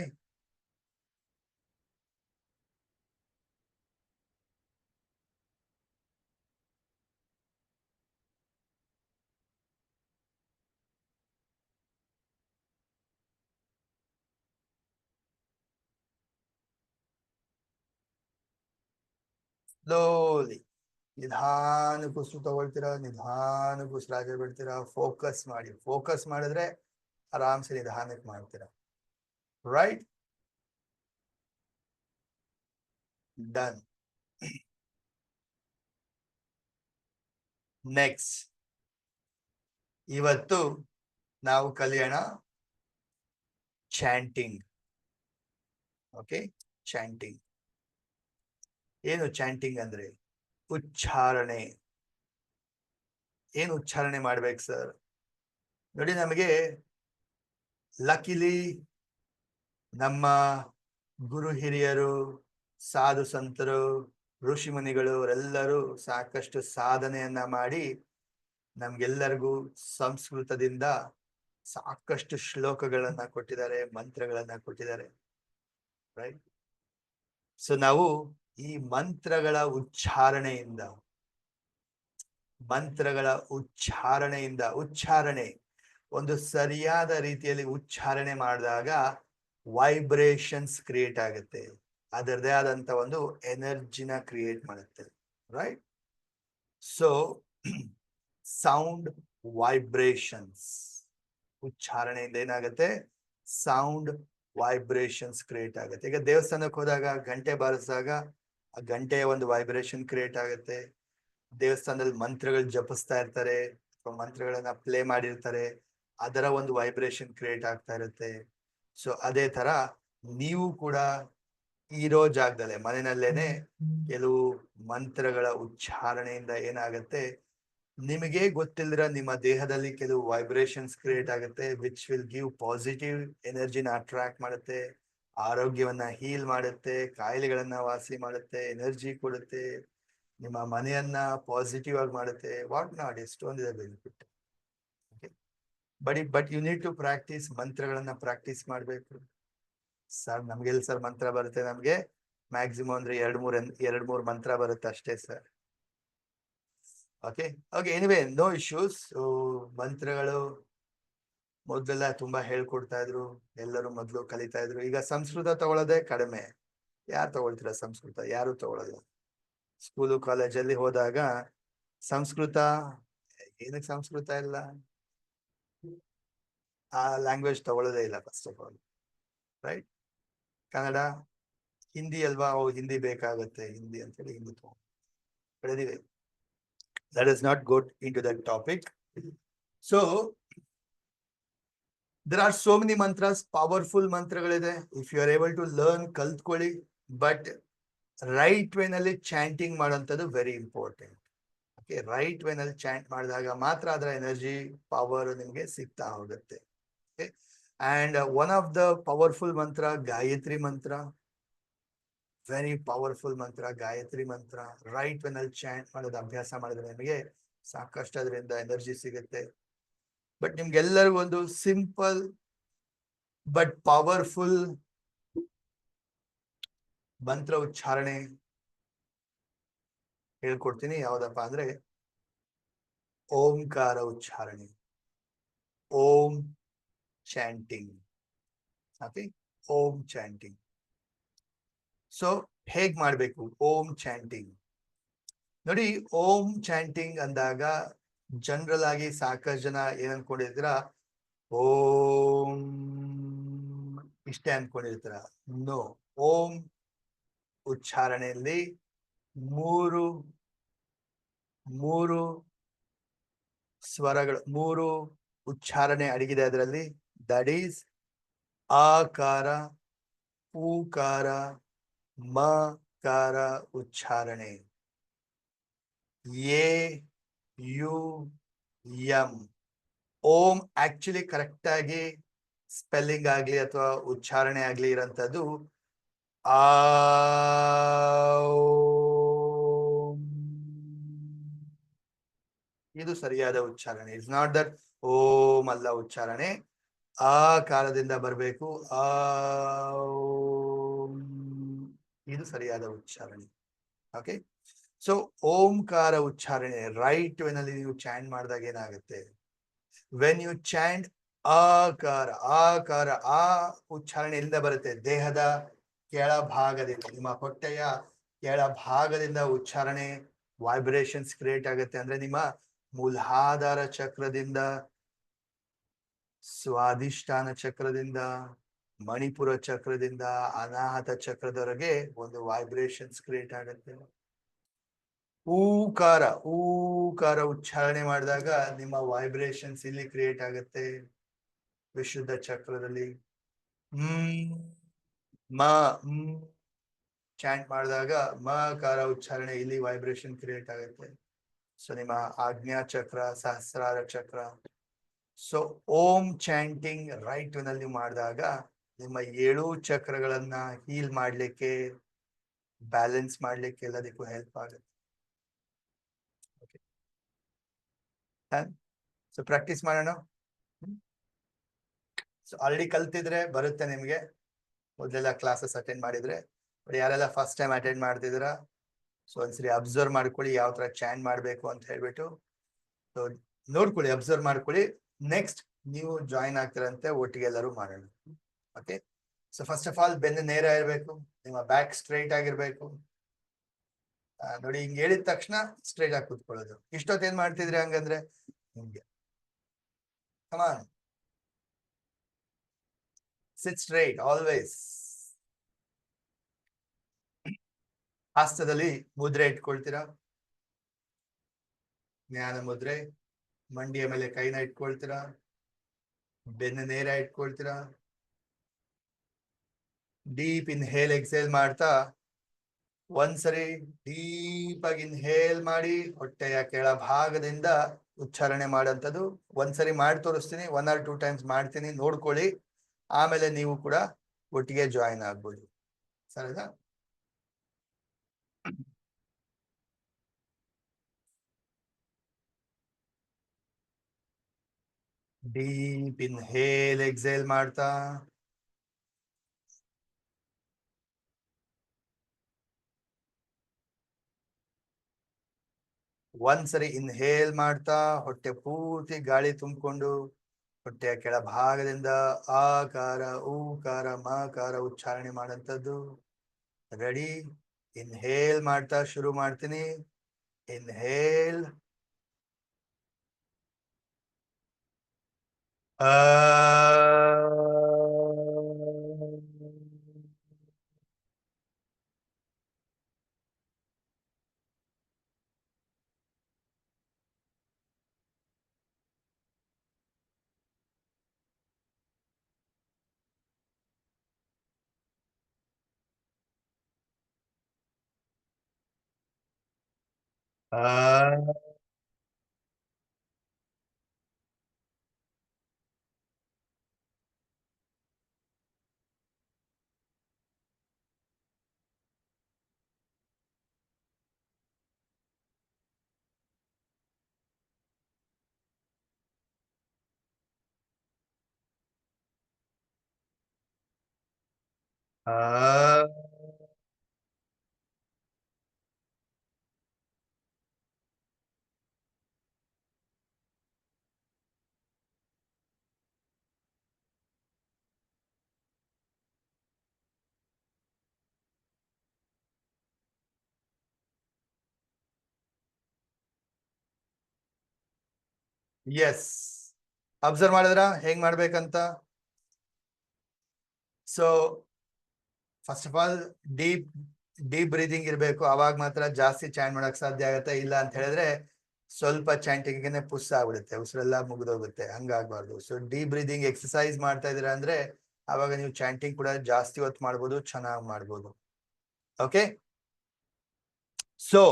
ಸ್ಲೋಲಿ ನಿಧಾನಕ್ಕೆ ಉಸಿರು ತಗೊಳ್ತೀರಾ, ನಿಧಾನಕ್ಕೆ ಉಸಿರಾಚೆ ಬಿಡ್ತೀರಾ. ಫೋಕಸ್ ಮಾಡಿ. ಫೋಕಸ್ ಮಾಡಿದ್ರೆ ಆರಾಮ್ಸೆ ನಿಧಾನಕ್ಕೆ ಮಾಡ್ತೀರಾ. Right, done. ನೆಕ್ಸ್ಟ್, ಇವತ್ತು ನಾವು ಕಲಿಯೋಣ ಚಾಂಟಿಂಗ್. ಓಕೆ, ಚಾಂಟಿಂಗ್ ಏನು? ಚಾಂಟಿಂಗ್ ಅಂದ್ರೆ ಉಚ್ಚಾರಣೆ. ಏನು ಉಚ್ಚಾರಣೆ ಮಾಡ್ಬೇಕು ಸರ್? ನೋಡಿ, ನಮಗೆ ಲಕಿಲಿ ನಮ್ಮ ಗುರು ಹಿರಿಯರು, ಸಾಧು ಸಂತರು, ಋಷಿ ಮುನಿಗಳು ಅವರೆಲ್ಲರೂ ಸಾಕಷ್ಟು ಸಾಧನೆಯನ್ನ ಮಾಡಿ ನಮ್ಗೆಲ್ಲರಿಗೂ ಸಂಸ್ಕೃತದಿಂದ ಸಾಕಷ್ಟು ಶ್ಲೋಕಗಳನ್ನ ಕೊಟ್ಟಿದ್ದಾರೆ, ಮಂತ್ರಗಳನ್ನ ಕೊಟ್ಟಿದ್ದಾರೆ. ರೈಟ್? ಸೊ ನಾವು ಈ ಮಂತ್ರಗಳ ಉಚ್ಚಾರಣೆ ಒಂದು ಸರಿಯಾದ ರೀತಿಯಲ್ಲಿ ಉಚ್ಚಾರಣೆ ಮಾಡಿದಾಗ ವೈಬ್ರೇಷನ್ಸ್ ಕ್ರಿಯೇಟ್ ಆಗುತ್ತೆ. ಅದರದೇ ಆದಂತ ಒಂದು ಎನರ್ಜಿನ ಕ್ರಿಯೇಟ್ ಮಾಡುತ್ತೆ. ರೈಟ್? ಸೊ ಸೌಂಡ್ ವೈಬ್ರೇಷನ್ಸ್, ಉಚ್ಚಾರಣೆಯಿಂದ ಏನಾಗುತ್ತೆ? ಸೌಂಡ್ ವೈಬ್ರೇಷನ್ಸ್ ಕ್ರಿಯೇಟ್ ಆಗುತ್ತೆ. ಈಗ ದೇವಸ್ಥಾನಕ್ಕೆ ಹೋದಾಗ ಗಂಟೆ ಬಾರಿಸಿದಾಗ ಆ ಗಂಟೆಯ ಒಂದು ವೈಬ್ರೇಷನ್ ಕ್ರಿಯೇಟ್ ಆಗುತ್ತೆ. ದೇವಸ್ಥಾನದಲ್ಲಿ ಮಂತ್ರಗಳು ಜಪಿಸ್ತಾ ಇರ್ತಾರೆ ಅಥವಾ ಮಂತ್ರಗಳನ್ನ ಪ್ಲೇ ಮಾಡಿರ್ತಾರೆ, ಅದರ ಒಂದು ವೈಬ್ರೇಷನ್ ಕ್ರಿಯೇಟ್ ಆಗ್ತಾ ಇರುತ್ತೆ. ಸೊ ಅದೇ ತರ ನೀವು ಕೂಡ ಇರೋ ಜಾಗದಲ್ಲೇ, ಮನೆಯಲ್ಲೇನೆ ಕೆಲವು ಮಂತ್ರಗಳ ಉಚ್ಚಾರಣೆಯಿಂದ ಏನಾಗುತ್ತೆ, ನಿಮಗೆ ಗೊತ್ತಿಲ್ಲದಿರ ನಿಮ್ಮ ದೇಹದಲ್ಲಿ ಕೆಲವು ವೈಬ್ರೇಷನ್ಸ್ ಕ್ರಿಯೇಟ್ ಆಗುತ್ತೆ, ವಿಚ್ ವಿಲ್ ಗಿವ್ ಪಾಸಿಟಿವ್ ಎನರ್ಜಿನ ಅಟ್ರಾಕ್ಟ್ ಮಾಡುತ್ತೆ. ಆರೋಗ್ಯವನ್ನ ಹೀಲ್ ಮಾಡುತ್ತೆ, ಕಾಯಿಲೆಗಳನ್ನ ವಾಸಿ ಮಾಡುತ್ತೆ, ಎನರ್ಜಿ ಕೊಡುತ್ತೆ, ನಿಮ್ಮ ಮನೆಯನ್ನ ಪಾಸಿಟಿವ್ ಆಗಿ ಮಾಡುತ್ತೆ. ವಾಟ್ ನಾಟ್, ಎಷ್ಟೊಂದಿದೆ benefit. But you need to practice. ಮಂತ್ರಗಳನ್ನ ಪ್ರಾಕ್ಟೀಸ್ ಮಾಡ್ಬೇಕು. ಸರ್ ನಮ್ಗೆಲ್ಲಿ ಸರ್ ಮಂತ್ರ ಬರುತ್ತೆ? ನಮ್ಗೆ ಮ್ಯಾಕ್ಸಿಮಮ್ ಅಂದ್ರೆ ಎರಡ್ ಮೂರ್ ಮಂತ್ರ ಬರುತ್ತೆ ಅಷ್ಟೇ sir. Okay okay, anyway no issues. ಮಂತ್ರಗಳು ಮೊದಲೆಲ್ಲ ತುಂಬಾ ಹೇಳ್ಕೊಡ್ತಾ ಇದ್ರು, ಎಲ್ಲರೂ ಮೊದಲು ಕಲಿತಾ ಇದ್ರು. ಈಗ ಸಂಸ್ಕೃತ ತಗೊಳ್ಳೋದೇ ಕಡಿಮೆ. ಯಾರು ತಗೊಳ್ತೀರಾ ಸಂಸ್ಕೃತ? ಯಾರು ತಗೊಳ್ಳಲ್ಲ. ಸ್ಕೂಲು ಕಾಲೇಜಲ್ಲಿ ಹೋದಾಗ ಸಂಸ್ಕೃತ ಏನಕ್ಕೆ ಸಂಸ್ಕೃತ ಇಲ್ಲ, ಆ ಲ್ಯಾಂಗ್ವೇಜ್ ತಗೊಳ್ಳೋದೇ ಇಲ್ಲ first of all, right? Kannada, Hindi ಅಲ್ವಾ, ಹಿಂದಿ ಬೇಕಾಗುತ್ತೆ, ಹಿಂದಿ ಅಂತೇಳಿ ಹಿಂದಿ ತಗೊಂಡಿದ್ದೀವಿ. Let us not go into that topic. So there are so many mantras, powerful ಮಂತ್ರಗಳಿದೆ. If you are able to learn, ಕಲ್ತ್ಕೊಳ್ಳಿ. ಬಟ್ ರೈಟ್ ವೇನಲ್ಲಿ ಚಾಂಟಿಂಗ್ ಮಾಡೋಂಥದ್ದು ವೆರಿ ಇಂಪಾರ್ಟೆಂಟ್. ಓಕೆ, ರೈಟ್ ವೇನಲ್ಲಿ chant ಮಾಡಿದಾಗ ಮಾತ್ರ ಅದರ ಎನರ್ಜಿ ಪವರ್ ನಿಮಗೆ ಸಿಗ್ತಾ ಹೋಗುತ್ತೆ. Okay, and one of the powerful mantra Gayatri ಮಂತ್ರ. ವೆರಿ ಪವರ್ಫುಲ್ ಮಂತ್ರ ಗಾಯತ್ರಿ ಮಂತ್ರ. ರೈಟ್ ವೇನಲ್ಲಿ ಚಾಂಟ್ ಮಾಡೋದು ಅಭ್ಯಾಸ ಮಾಡಿದ್ರೆ ನಿಮಗೆ ಸಾಕಷ್ಟು ಅದರಿಂದ ಎನರ್ಜಿ ಸಿಗುತ್ತೆ. ಬಟ್ ನಿಮ್ಗೆಲ್ಲರಿಗೂ ಒಂದು ಸಿಂಪಲ್ ಬಟ್ ಪವರ್ಫುಲ್ ಮಂತ್ರ ಉಚ್ಚಾರಣೆ ಹೇಳ್ಕೊಡ್ತೀನಿ. ಯಾವ್ದಪ್ಪ ಅಂದ್ರೆ ಓಂಕಾರ ಉಚ್ಚಾರಣೆ, ಓಂ ಚಾಂಟಿಂಗ್. ಓಕೆ, ಓಂ ಚಾಂಟಿಂಗ್. ಸೊ ಹೇಗ್ ಮಾಡ್ಬೇಕು ಓಂ ಚಾಂಟಿಂಗ್? ನೋಡಿ, ಓಂ ಚಾಂಟಿಂಗ್ ಅಂದಾಗ ಜನರಲ್ ಆಗಿ ಸಾಕಷ್ಟು ಜನ ಏನ್ ಅನ್ಕೊಂಡಿರ್ತೀರ, ಓಂ ಇಷ್ಟೇ ಅನ್ಕೊಂಡಿರ್ತೀರ. ನೋ, ಓಂ ಉಚ್ಚಾರಣೆಯಲ್ಲಿ ಮೂರು ಸ್ವರಗಳು, ಮೂರು ಉಚ್ಚಾರಣೆ ಅಡಗಿದೆ ಅದರಲ್ಲಿ. ದಟ್ ಈಸ್ ಆಕಾರ, ಊಕಾರ, ಮಕಾರ ಉಚ್ಚಾರಣೆ. A U M. Om actually correct ಆಗಿ ಸ್ಪೆಲ್ಲಿಂಗ್ ಆಗ್ಲಿ ಅಥವಾ ಉಚ್ಚಾರಣೆ ಆಗ್ಲಿ ಇರೋಂಥದ್ದು ಆ. ಇದು ಸರಿಯಾದ ಉಚ್ಚಾರಣೆ. ಇಟ್ಸ್ ನಾಟ್ ದಟ್ ಓಂ ಅಲ್ಲ ಉಚ್ಚಾರಣೆ, ಆಕಾರದಿಂದ ಬರಬೇಕು. ಆ, ಇದು ಸರಿಯಾದ ಉಚ್ಚಾರಣೆ. ಓಕೆ, ಸೊ ಓಂಕಾರ ಉಚ್ಚಾರಣೆ ರೈಟ್ ವೇನಲ್ಲಿ ನೀವು ಚಾಂಟ್ ಮಾಡಿದಾಗ ಏನಾಗುತ್ತೆ, ವೆನ್ ಯು ಚಾಂಟ್ ಆಕಾರ, ಆಕಾರ, ಆ ಉಚ್ಚಾರಣೆ ಎಲ್ಲಿಂದ ಬರುತ್ತೆ? ದೇಹದ ಕೆಳಭಾಗದಿಂದ, ನಿಮ್ಮ ಹೊಟ್ಟೆಯ ಕೆಳಭಾಗದಿಂದ ಉಚ್ಚಾರಣೆ ವೈಬ್ರೇಷನ್ಸ್ ಕ್ರಿಯೇಟ್ ಆಗುತ್ತೆ. ಅಂದ್ರೆ ನಿಮ್ಮ ಮೂಲಾಧಾರ ಚಕ್ರದಿಂದ, ಸ್ವಾಧಿಷ್ಠಾನ ಚಕ್ರದಿಂದ, ಮಣಿಪುರ ಚಕ್ರದಿಂದ, ಅನಾಹತ ಚಕ್ರದವರೆಗೆ ಒಂದು ವೈಬ್ರೇಷನ್ಸ್ ಕ್ರಿಯೇಟ್ ಆಗುತ್ತೆ. ಊಕಾರ, ಊಕಾರ ಉಚ್ಚಾರಣೆ ಮಾಡಿದಾಗ ನಿಮ್ಮ ವೈಬ್ರೇಷನ್ಸ್ ಇಲ್ಲಿ ಕ್ರಿಯೇಟ್ ಆಗುತ್ತೆ ವಿಶುದ್ಧ ಚಕ್ರದಲ್ಲಿ. ಚಾಂಟ್ ಮಾಡಿದಾಗ ಮಕಾರ ಉಚ್ಚಾರಣೆ ಇಲ್ಲಿ ವೈಬ್ರೇಷನ್ ಕ್ರಿಯೇಟ್ ಆಗುತ್ತೆ. ಸೊ ನಿಮ್ಮ ಆಜ್ಞಾ ಚಕ್ರ, ಸಹಸ್ರಾರ ಚಕ್ರ. ಸೊ ಓಂ ಚಾಂಟಿಂಗ್ ರೈಟ್ ನಲ್ಲಿ ಮಾಡಿದಾಗ ನಿಮ್ಮ 7 ಚಕ್ರಗಳನ್ನ ಹೀಲ್ ಮಾಡ್ಲಿಕ್ಕೆ, ಬ್ಯಾಲೆನ್ಸ್ ಮಾಡ್ಲಿಕ್ಕೆ ಎಲ್ಲದಕ್ಕೂ ಹೆಲ್ಪ್ ಆಗುತ್ತೆ. ಸೊ ಪ್ರಾಕ್ಟೀಸ್ ಮಾಡೋಣ. ಸೊ ಆಲ್ರೆಡಿ ಕಲ್ತಿದ್ರೆ ಬರುತ್ತೆ ನಿಮ್ಗೆ, ಮೊದಲೆಲ್ಲ ಕ್ಲಾಸಸ್ ಅಟೆಂಡ್ ಮಾಡಿದ್ರೆ. ಬಟ್ ಯಾರೆಲ್ಲ ಫಸ್ಟ್ ಟೈಮ್ ಅಟೆಂಡ್ ಮಾಡ್ತಿದ್ದೀರಾ, ಸೊ ಒಂದ್ಸರಿ ಅಬ್ಸರ್ವ್ ಮಾಡ್ಕೊಳ್ಳಿ ಯಾವ ತರ ಚಾಂಟ್ ಮಾಡ್ಬೇಕು ಅಂತ ಹೇಳ್ಬಿಟ್ಟು. ಸೊ ನೋಡ್ಕೊಳ್ಳಿ, ಅಬ್ಸರ್ವ್ ಮಾಡ್ಕೊಳ್ಳಿ. ನೆಕ್ಸ್ಟ್ ನೀವು ಜಾಯಿನ್ ಆಗ್ತಿರಂತೆ, ಒಟ್ಟಿಗೆ ಎಲ್ಲರೂ ಮಾಡೋಣ. Okay, so first of all ಬೆನ್ನು ನೇರ ಇರಬೇಕು, ನಿಮ್ಮ ಬ್ಯಾಕ್ ಸ್ಟ್ರೈಟ್ ಆಗಿರ್ಬೇಕು. ನೋಡಿ, ಹಿಂಗ್ ಹೇಳಿದ ತಕ್ಷಣ ಸ್ಟ್ರೈಟ್ ಆಗಿ ಕೂತ್ಕೊಳ್ಳೋದು. ಇಷ್ಟೊತ್ತು ಏನ್ ಮಾಡ್ತಿದ್ರಿ ಹಂಗಂದ್ರೆ ಹಿಂಗೆ. Come on, sit straight always. ಹಸ್ತದಲ್ಲಿ ಮುದ್ರೆ ಇಟ್ಕೊಳ್ತೀರಾ, ಜ್ಞಾನ ಮುದ್ರೆ. ಮಂಡಿಯ ಮೇಲೆ ಕೈನ ಇಟ್ಕೊಳ್ತೀರಾ, ಬೆನ್ನು ನೇರ ಇಟ್ಕೊಳ್ತೀರಾ. ಡೀಪ್ ಇನ್ಹೇಲ್ ಎಕ್ಸೇಲ್ ಮಾಡ್ತಾ ಒಂದ್ಸರಿ ಡೀಪ್ ಆಗಿ ಇನ್ಹೇಲ್ ಮಾಡಿ ಹೊಟ್ಟೆಯ ಕೆಳಭಾಗದಿಂದ ಉಚ್ಚಾರಣೆ ಮಾಡೋಂಥದ್ದು. ಒಂದ್ಸರಿ ಮಾಡಿ ತೋರಿಸ್ತೀನಿ, 1 or 2 times ಮಾಡ್ತೀನಿ, ನೋಡ್ಕೊಳ್ಳಿ. ಆಮೇಲೆ ನೀವು ಕೂಡ ಒಟ್ಟಿಗೆ ಜಾಯಿನ್ ಆಗ್ಬೋದು. ಸರಿನಾ? ಡೀಪ್ ಇನ್ಹೇಲ್ ಎಕ್ಸೇಲ್ ಮಾಡ್ತಾ ಒಂದ್ಸರಿ ಇನ್ಹೇಲ್ ಮಾಡ್ತಾ ಹೊಟ್ಟೆ ಪೂರ್ತಿ ಗಾಳಿ ತುಂಬಿಕೊಂಡು ಹೊಟ್ಟೆಯ ಕೆಳಭಾಗದಿಂದ ಆಕಾರ ಊಕಾರ ಮಕಾರ ಉಚ್ಚಾರಣೆ ಮಾಡಂತದ್ದು. ರೆಡಿ? ಇನ್ಹೇಲ್ ಮಾಡ್ತಾ ಶುರು ಮಾಡ್ತೀನಿ. ಇನ್ಹೇಲ್ ಎಸ್, ಅಬ್ಸರ್ವ್ ಮಾಡಿದ್ರ ಹೆಂಗ್ ಮಾಡ್ಬೇಕಂತ? So first of all deep deep breathing ಇರಬೇಕು, ಅವಾಗ ಮಾತ್ರ ಜಾಸ್ತಿ ಚಾಂಟ್ ಮಾಡಕ್ ಸಾಧ್ಯ ಆಗತ್ತೆ. ಇಲ್ಲ ಅಂತ ಹೇಳಿದ್ರೆ ಸ್ವಲ್ಪ ಚಾಂಟಿಂಗ್ಗೆ ಪುಸ್ ಆಗ್ಬಿಡುತ್ತೆ, ಉಸಿರೆಲ್ಲ ಮುಗಿದೋಗುತ್ತೆ. ಹಂಗಾಗ್ಬಾರ್ದು. ಸೊ ಡೀಪ್ ಬ್ರೀದಿಂಗ್ ಎಕ್ಸರ್ಸೈಸ್ ಮಾಡ್ತಾ ಇದೀರಾ ಅಂದ್ರೆ ಅವಾಗ ನೀವು ಚಾಂಟಿಂಗ್ ಕೂಡ ಜಾಸ್ತಿ ಹೊತ್ತು ಮಾಡ್ಬೋದು, ಚೆನ್ನಾಗಿ ಮಾಡ್ಬೋದು. ಓಕೆ, ಸೊ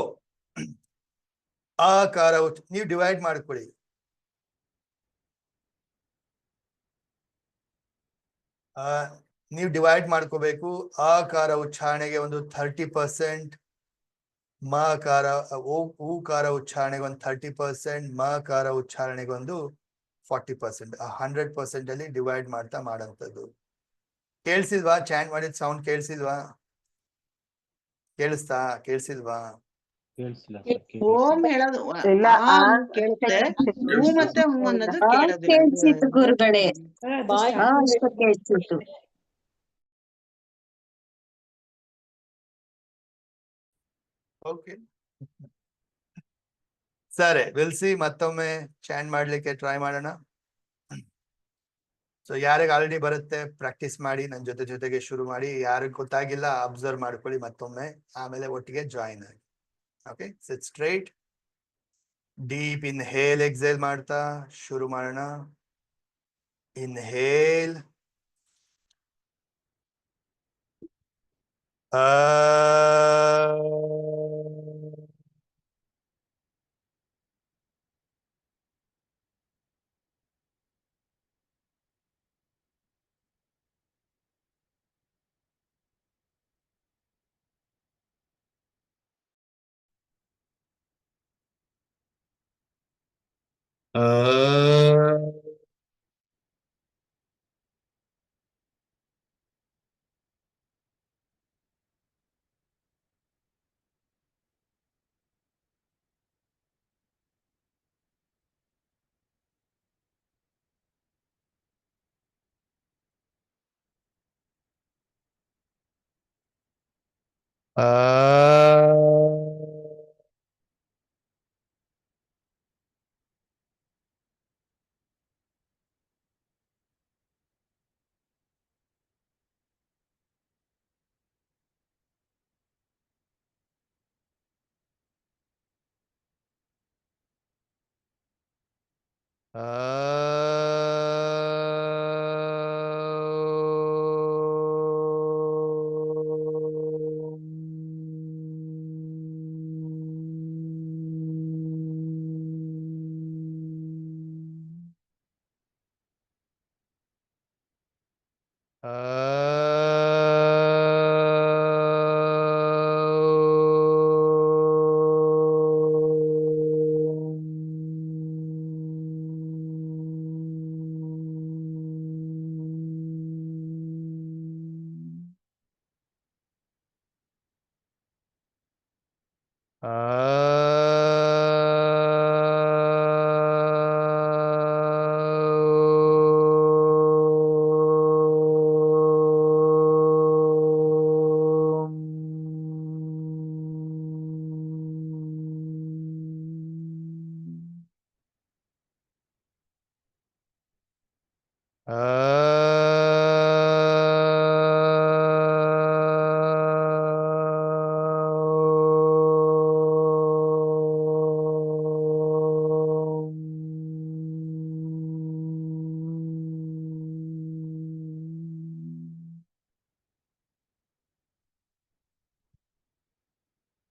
ಆಕಾರ ನೀವು ಡಿವೈಡ್ ಮಾಡ್ಕೊಳ್ಳಿ. ನೀವು ಡಿವೈಡ್ ಮಾಡ್ಕೋಬೇಕು. ಆಕಾರ ಉಚ್ಚಾರಣೆಗೆ ಒಂದು 30%, ಮಕಾರ ಊಕಾರ ಉಚ್ಚಾರಣೆಗೆ ಒಂದು 30%, ಮಕಾರ ಉಚ್ಚಾರಣೆಗೆ ಒಂದು 40%. 100% ಅಲ್ಲಿ ಡಿವೈಡ್ ಮಾಡ್ತಾ ಮಾಡಂತದ್ದು. ಕೇಳಿಸಿಲ್ವಾ? ಚಾಂಟ್ ಮಾಡಿದ ಸೌಂಡ್ ಕೇಳಿಸಿಲ್ವಾ? ಕೇಳಿಸಿಲ್ವಾ? ಓಂ ಹೇಳೋದು ಇಲ್ಲ, ಆ ಕೇಳುತ್ತೆ, ಹೂ ಮತ್ತೆ ಹೂ ಅನ್ನೋದು ಕೇಳೋದಿಲ್ಲ. ಕೇಳಿಸಿತು ಗುರುಗಳೇ, ಅಷ್ಟು ಕೇಳಿಸಿತು. ಓಕೆ, ಸರಿ, ವಿಲ್ಸಿ ಮತ್ತೊಮ್ಮೆ ಚಾಂಟ್ ಮಾಡ್ಲಿಕ್ಕೆ ಟ್ರೈ ಮಾಡೋಣ. ಸೊ ಯಾರಿಗೆ ಆಲ್ರೆಡಿ ಬರುತ್ತೆ ಪ್ರಾಕ್ಟೀಸ್ ಮಾಡಿ, ನನ್ನ ಜೊತೆಗೆ ಶುರು ಮಾಡಿ. ಯಾರಿಗೆ ಗೊತ್ತಾಗಿಲ್ಲ ಅಬ್ಸರ್ವ್ ಮಾಡ್ಕೊಳ್ಳಿ ಮತ್ತೊಮ್ಮೆ, ಆಮೇಲೆ ಒಟ್ಟಿಗೆ ಜಾಯಿನ್ ಆಗಿ. ಓಕೆ, ಸಿಟ್ ಸ್ಟ್ರೈಟ್. ಡೀಪ್ ಇನ್ಹೇಲ್ ಎಕ್ಸೇಲ್ ಮಾಡ್ತಾ ಶುರು ಮಾಡೋಣ. ಇನ್ಹೇಲ್,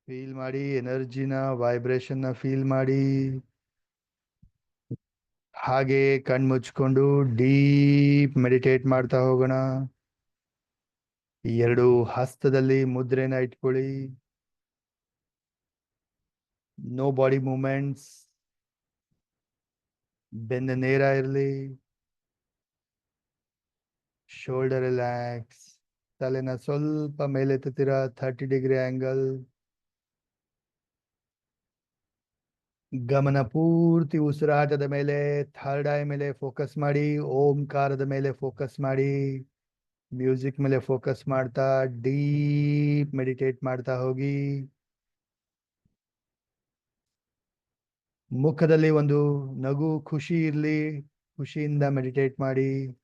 ಫೀಲ್ ಮಾಡಿ ಎನರ್ಜಿನ ವೈಬ್ರೇಷನ್ ನ ಫೀಲ್ ಮಾಡಿ. ಹಾಗೆ ಕಣ್ ಮುಚ್ಕೊಂಡು ಡೀಪ್ ಮೆಡಿಟೇಟ್ ಮಾಡ್ತಾ ಹೋಗೋಣ. ಎರಡು ಹಸ್ತದಲ್ಲಿ ಮುದ್ರೆನ ಇಟ್ಕೊಳ್ಳಿ. No body movements. ಬೆನ್ನ ನೇರ ಇರಲಿ. Shoulder relax. ತಲೆನ ಸ್ವಲ್ಪ ಮೇಲೆತ್ತೀರಾ 30 ಡಿಗ್ರಿ ಆಂಗಲ್. ಗಮನ ಪೂರ್ತಿ ಉಸಿರಾಟದ ಮೇಲೆ, ಥರ್ಡ್ ಐ ಮೇಲೆ ಫೋಕಸ್ ಮಾಡಿ. ಓಂಕಾರದ ಮೇಲೆ ಫೋಕಸ್ ಮಾಡಿ. ಮ್ಯೂಸಿಕ್ ಮೇಲೆ ಫೋಕಸ್ ಮಾಡ್ತಾ ಡೀಪ್ ಮೆಡಿಟೇಟ್ ಮಾಡ್ತಾ ಹೋಗಿ. ಮುಖದಲ್ಲಿ ಒಂದು ನಗು, ಖುಷಿ ಇರಲಿ. ಖುಷಿಯಿಂದ ಮೆಡಿಟೇಟ್ ಮಾಡಿ.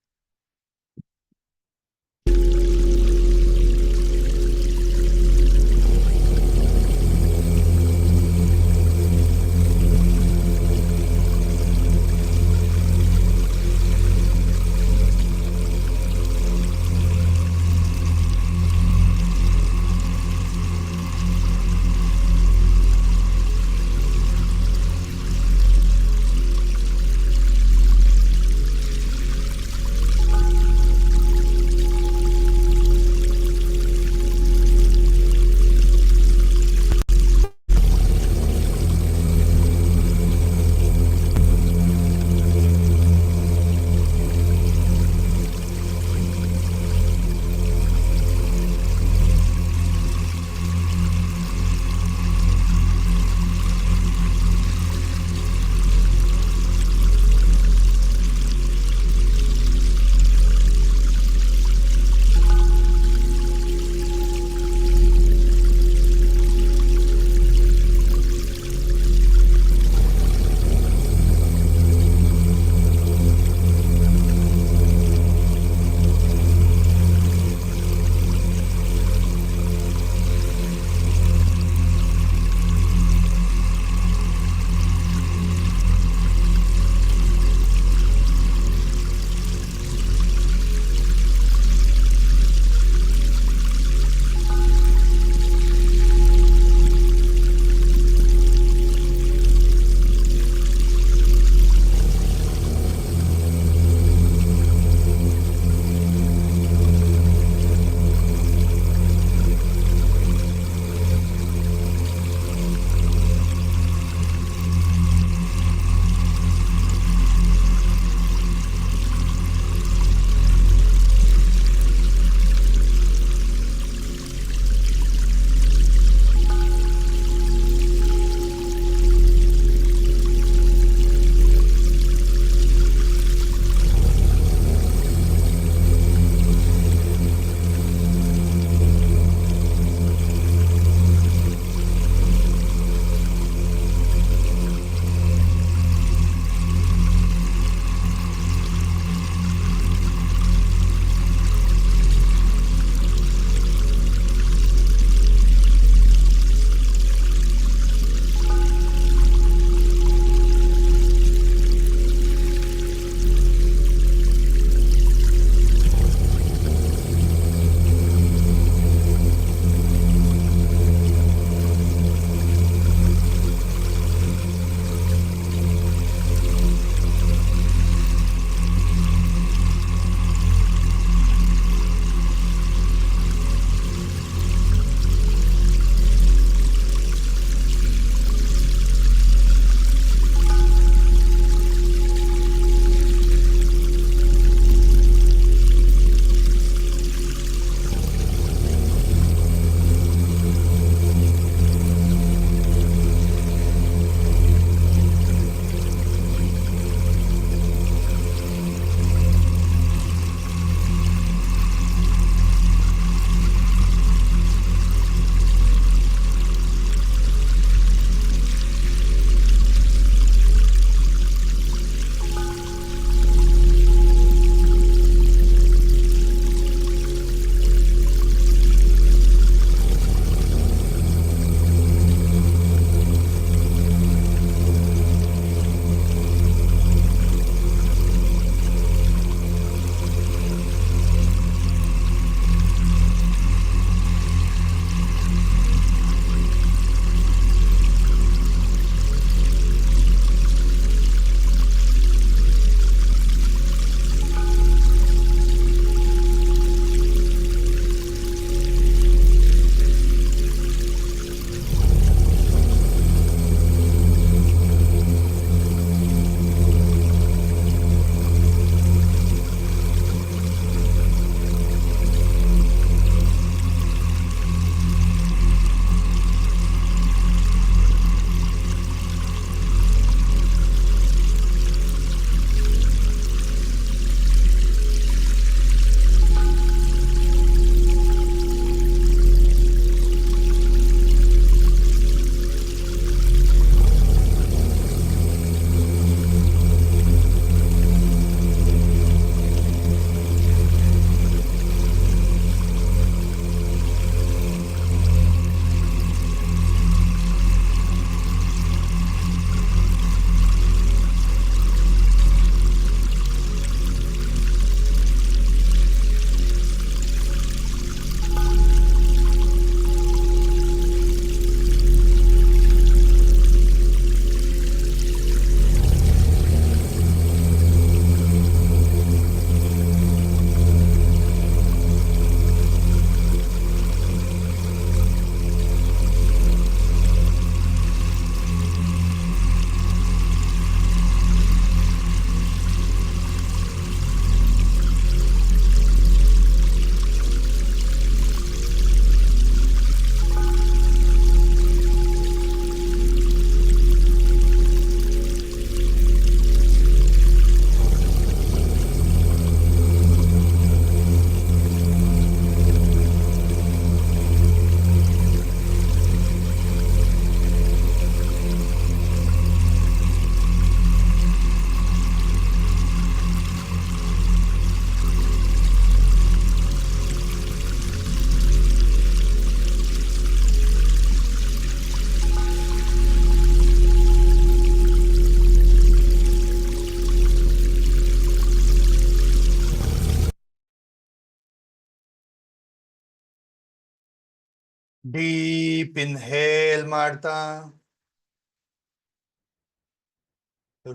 ಡೀಪ್ ಇನ್ಹೇಲ್ ಮಾಡ್ತಾ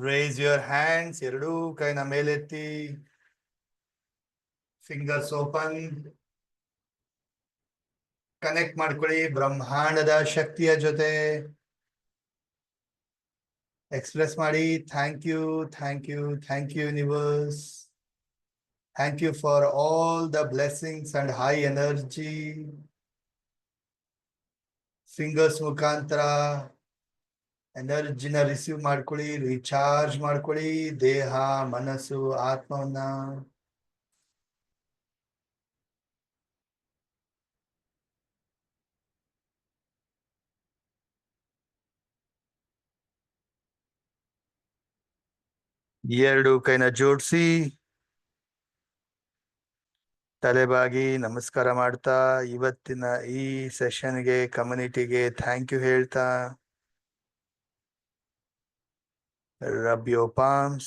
ರೇಸ್ ಯುವರ್ ಹ್ಯಾಂಡ್ಸ್, ಎರಡೂ ಕೈನ ಮೇಲೆತ್ತಿ, ಫಿಂಗರ್ಸ್ ಓಪನ್. ಕನೆಕ್ಟ್ ಮಾಡ್ಕೊಳ್ಳಿ ಬ್ರಹ್ಮಾಂಡದ ಶಕ್ತಿಯ ಜೊತೆ. ಎಕ್ಸ್ಪ್ರೆಸ್ ಮಾಡಿ, thank you, thank you, thank you universe. Thank you for all the blessings and high energy. Fingers ಮುಖಾಂತರ ಎನರ್ಜಿನ ರಿಸೀವ್ ಮಾಡ್ಕೊಳ್ಳಿ, ರೀಚಾರ್ಜ್ ಮಾಡ್ಕೊಳ್ಳಿ ದೇಹ, ಮನಸ್ಸು, ಆತ್ಮವನ್ನ. ಎರಡು ಕೈನ ಜೋಡಿಸಿ ತಲೆಬಾಗಿ ನಮಸ್ಕಾರ ಮಾಡ್ತಾ ಇವತ್ತಿನ ಈ ಸೆಷನ್ಗೆ, ಕಮ್ಯುನಿಟಿಗೆ ಥ್ಯಾಂಕ್ ಯು ಹೇಳ್ತಾ, rub your palms.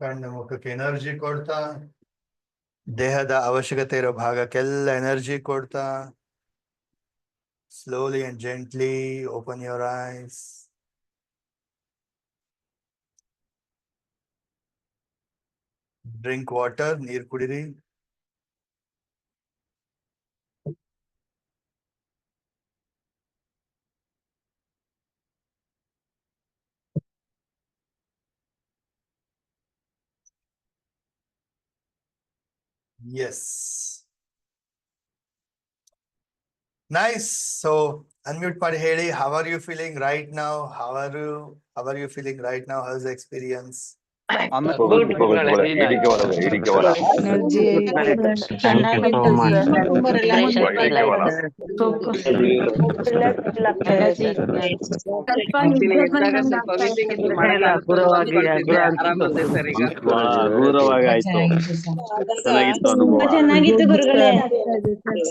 ಕಣ್ಣ ಮುಖಕ್ಕೆ ಎನರ್ಜಿ ಕೊಡ್ತಾ, ದೇಹದ ಅವಶ್ಯಕತೆ ಇರೋ ಭಾಗಕ್ಕೆಲ್ಲ ಎನರ್ಜಿ ಕೊಡ್ತಾ, slowly and gently open your eyes. Drink water, ನೀರ್ ಕುಡಿರಿ. Yes. Nice. So unmute ಮಾಡಿ ಹೇಳಿ, how are you feeling right now? How are you feeling right now? How's the experience? ಸ್ವಲ್ಪ ನಿದ್ದೆ ಬಂದಂಗ್ ಆಗ್ತಾ ಇದೆ. ಅನುಭವ ಚೆನ್ನಾಗಿತ್ತು ಗುರುಗಳೇ.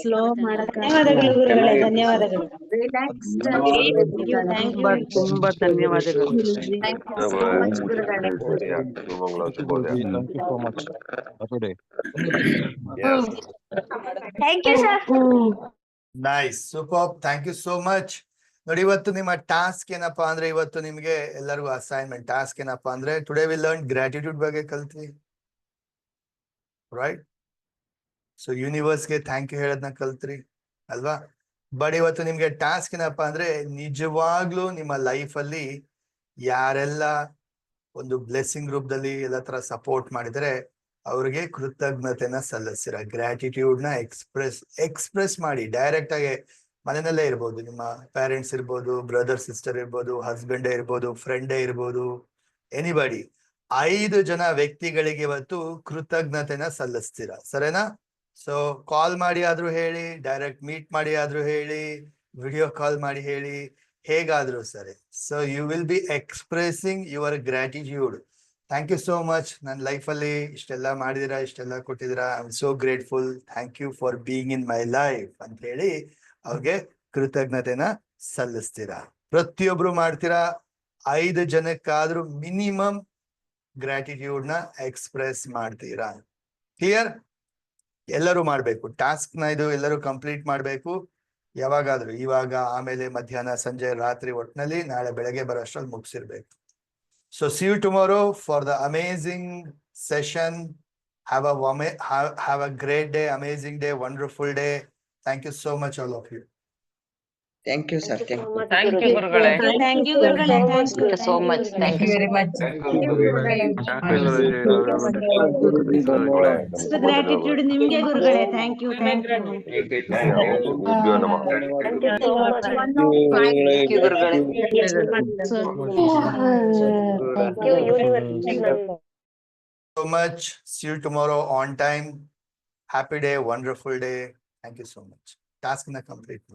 ಸ್ಲೋ ಮಾಡಕ್ ಧನ್ಯವಾದಗಳು ಗುರುಗಳೇ, ಧನ್ಯವಾದಗಳು. ತುಂಬಾ ಧನ್ಯವಾದಗಳು. Thank you sir. Nice, super, thank you so much. ನೋಡಿ, ಇವತ್ತು ನಿಮ್ಮ ಟಾಸ್ಕ್ ಏನಪ್ಪಾ ಅಂದ್ರೆ, ಇವತ್ತು ನಿಮ್ಗೆ ಎಲ್ಲರಿಗೂ ಅಸೈನ್ಮೆಂಟ್ ಟಾಸ್ಕ್ ಏನಪ್ಪಾ ಅಂದ್ರೆ, ಟುಡೇ ವಿ ಲರ್ನ್ ಗ್ರಾಟಿಟ್ಯೂಡ್ ಬಗ್ಗೆ ಕಲ್ತ್ವಿ, ರೈಟ್? ಸೊ ಯೂನಿವರ್ಸ್ಗೆ ಥ್ಯಾಂಕ್ ಯು ಹೇಳೋದನ್ನ ಕಲ್ತ್ರಿ ಅಲ್ವಾ? ಬಟ್ ಇವತ್ತು ನಿಮ್ಗೆ ಟಾಸ್ಕ್ ಏನಪ್ಪಾ ಅಂದ್ರೆ, ನಿಜವಾಗ್ಲೂ ನಿಮ್ಮ ಲೈಫ್ ಅಲ್ಲಿ ಯಾರೆಲ್ಲ ಒಂದು ಬ್ಲೆಸ್ಸಿಂಗ್ ರೂಪದಲ್ಲಿ ಎಲ್ಲ ತರ ಸಪೋರ್ಟ್ ಮಾಡಿದರೆ ಅವ್ರಿಗೆ ಕೃತಜ್ಞತೆನ ಸಲ್ಲಿಸ್ತೀರ. ಗ್ರಾಟಿಟ್ಯೂಡ್ ನ ಎಕ್ಸ್ಪ್ರೆಸ್ ಮಾಡಿ ಡೈರೆಕ್ಟ್ ಆಗಿ. ಮನೆಯಲ್ಲೇ ಇರ್ಬೋದು, ನಿಮ್ಮ ಪೇರೆಂಟ್ಸ್ ಇರ್ಬೋದು, ಬ್ರದರ್ ಸಿಸ್ಟರ್ ಇರ್ಬೋದು, ಹಸ್ಬೆಂಡೇ ಇರ್ಬೋದು, ಫ್ರೆಂಡೇ ಇರ್ಬೋದು, ಎನಿಬಡಿ. 5 ಜನ ವ್ಯಕ್ತಿಗಳಿಗೆ ಇವತ್ತು ಕೃತಜ್ಞತೆನ ಸಲ್ಲಿಸ್ತೀರ, ಸರಿನಾ? ಸೊ ಕಾಲ್ ಮಾಡಿ ಆದ್ರೂ ಹೇಳಿ, ಡೈರೆಕ್ಟ್ ಮೀಟ್ ಮಾಡಿ ಆದ್ರೂ ಹೇಳಿ, ವಿಡಿಯೋ ಕಾಲ್ ಮಾಡಿ ಹೇಳಿ, ಹೇಗಾದ್ರೂ ಸರಿ. So you will be expressing your gratitude. Thank you so much. ನನ್ನ ಲೈಫಲ್ಲಿ ಇಷ್ಟೆಲ್ಲ ಮಾಡಿದಿರಾ, ಇಷ್ಟೆಲ್ಲ ಕೊಟ್ಟಿದ್ದೀರಾ, I am so grateful, thank you for being in my life ಅಂತ ಹೇಳಿ ಅವ್ರಿಗೆ ಕೃತಜ್ಞತೆನ ಸಲ್ಲಿಸ್ತೀರಾ. ಪ್ರತಿಯೊಬ್ರು ಮಾಡ್ತೀರಾ. 5 ಜನಕ್ಕಾದ್ರೂ ಮಿನಿಮಮ್ ಗ್ರಾಟಿಟ್ಯೂಡ್ ನ ಎಕ್ಸ್ಪ್ರೆಸ್ ಮಾಡ್ತೀರಾ. ಕ್ಲಿಯರ್? ಎಲ್ಲರೂ ಮಾಡ್ಬೇಕು ಟಾಸ್ಕ್ ನ, ಇದು ಎಲ್ಲರೂ ಕಂಪ್ಲೀಟ್ ಮಾಡ್ಬೇಕು. ಯಾವಾಗಾದ್ರೂ, ಇವಾಗ, ಆಮೇಲೆ ಮಧ್ಯಾಹ್ನ, ಸಂಜೆ, ರಾತ್ರಿ, ಒಟ್ಟಿನಲ್ಲಿ ನಾಳೆ ಬೆಳಗ್ಗೆ ಬರೋಷ್ಟ್ರಲ್ಲಿ ಮುಗಿಸಿರ್ಬೇಕು. So see you tomorrow for the amazing session. Have a great day, amazing day, wonderful day. Thank you so much, all of you. Thank you, sir. Thank you. Thank you ಗುರುಗಳೇ. Thank you ಗುರುಗಳೇ. Thank you so much. Thank you very much. Gratitude ನಿಮ್ಗೆ ಗುರುಗಳೇ. Thank you, thank you. So much. See you tomorrow on time. Happy day, wonderful day. Thank you so much. Task na complete.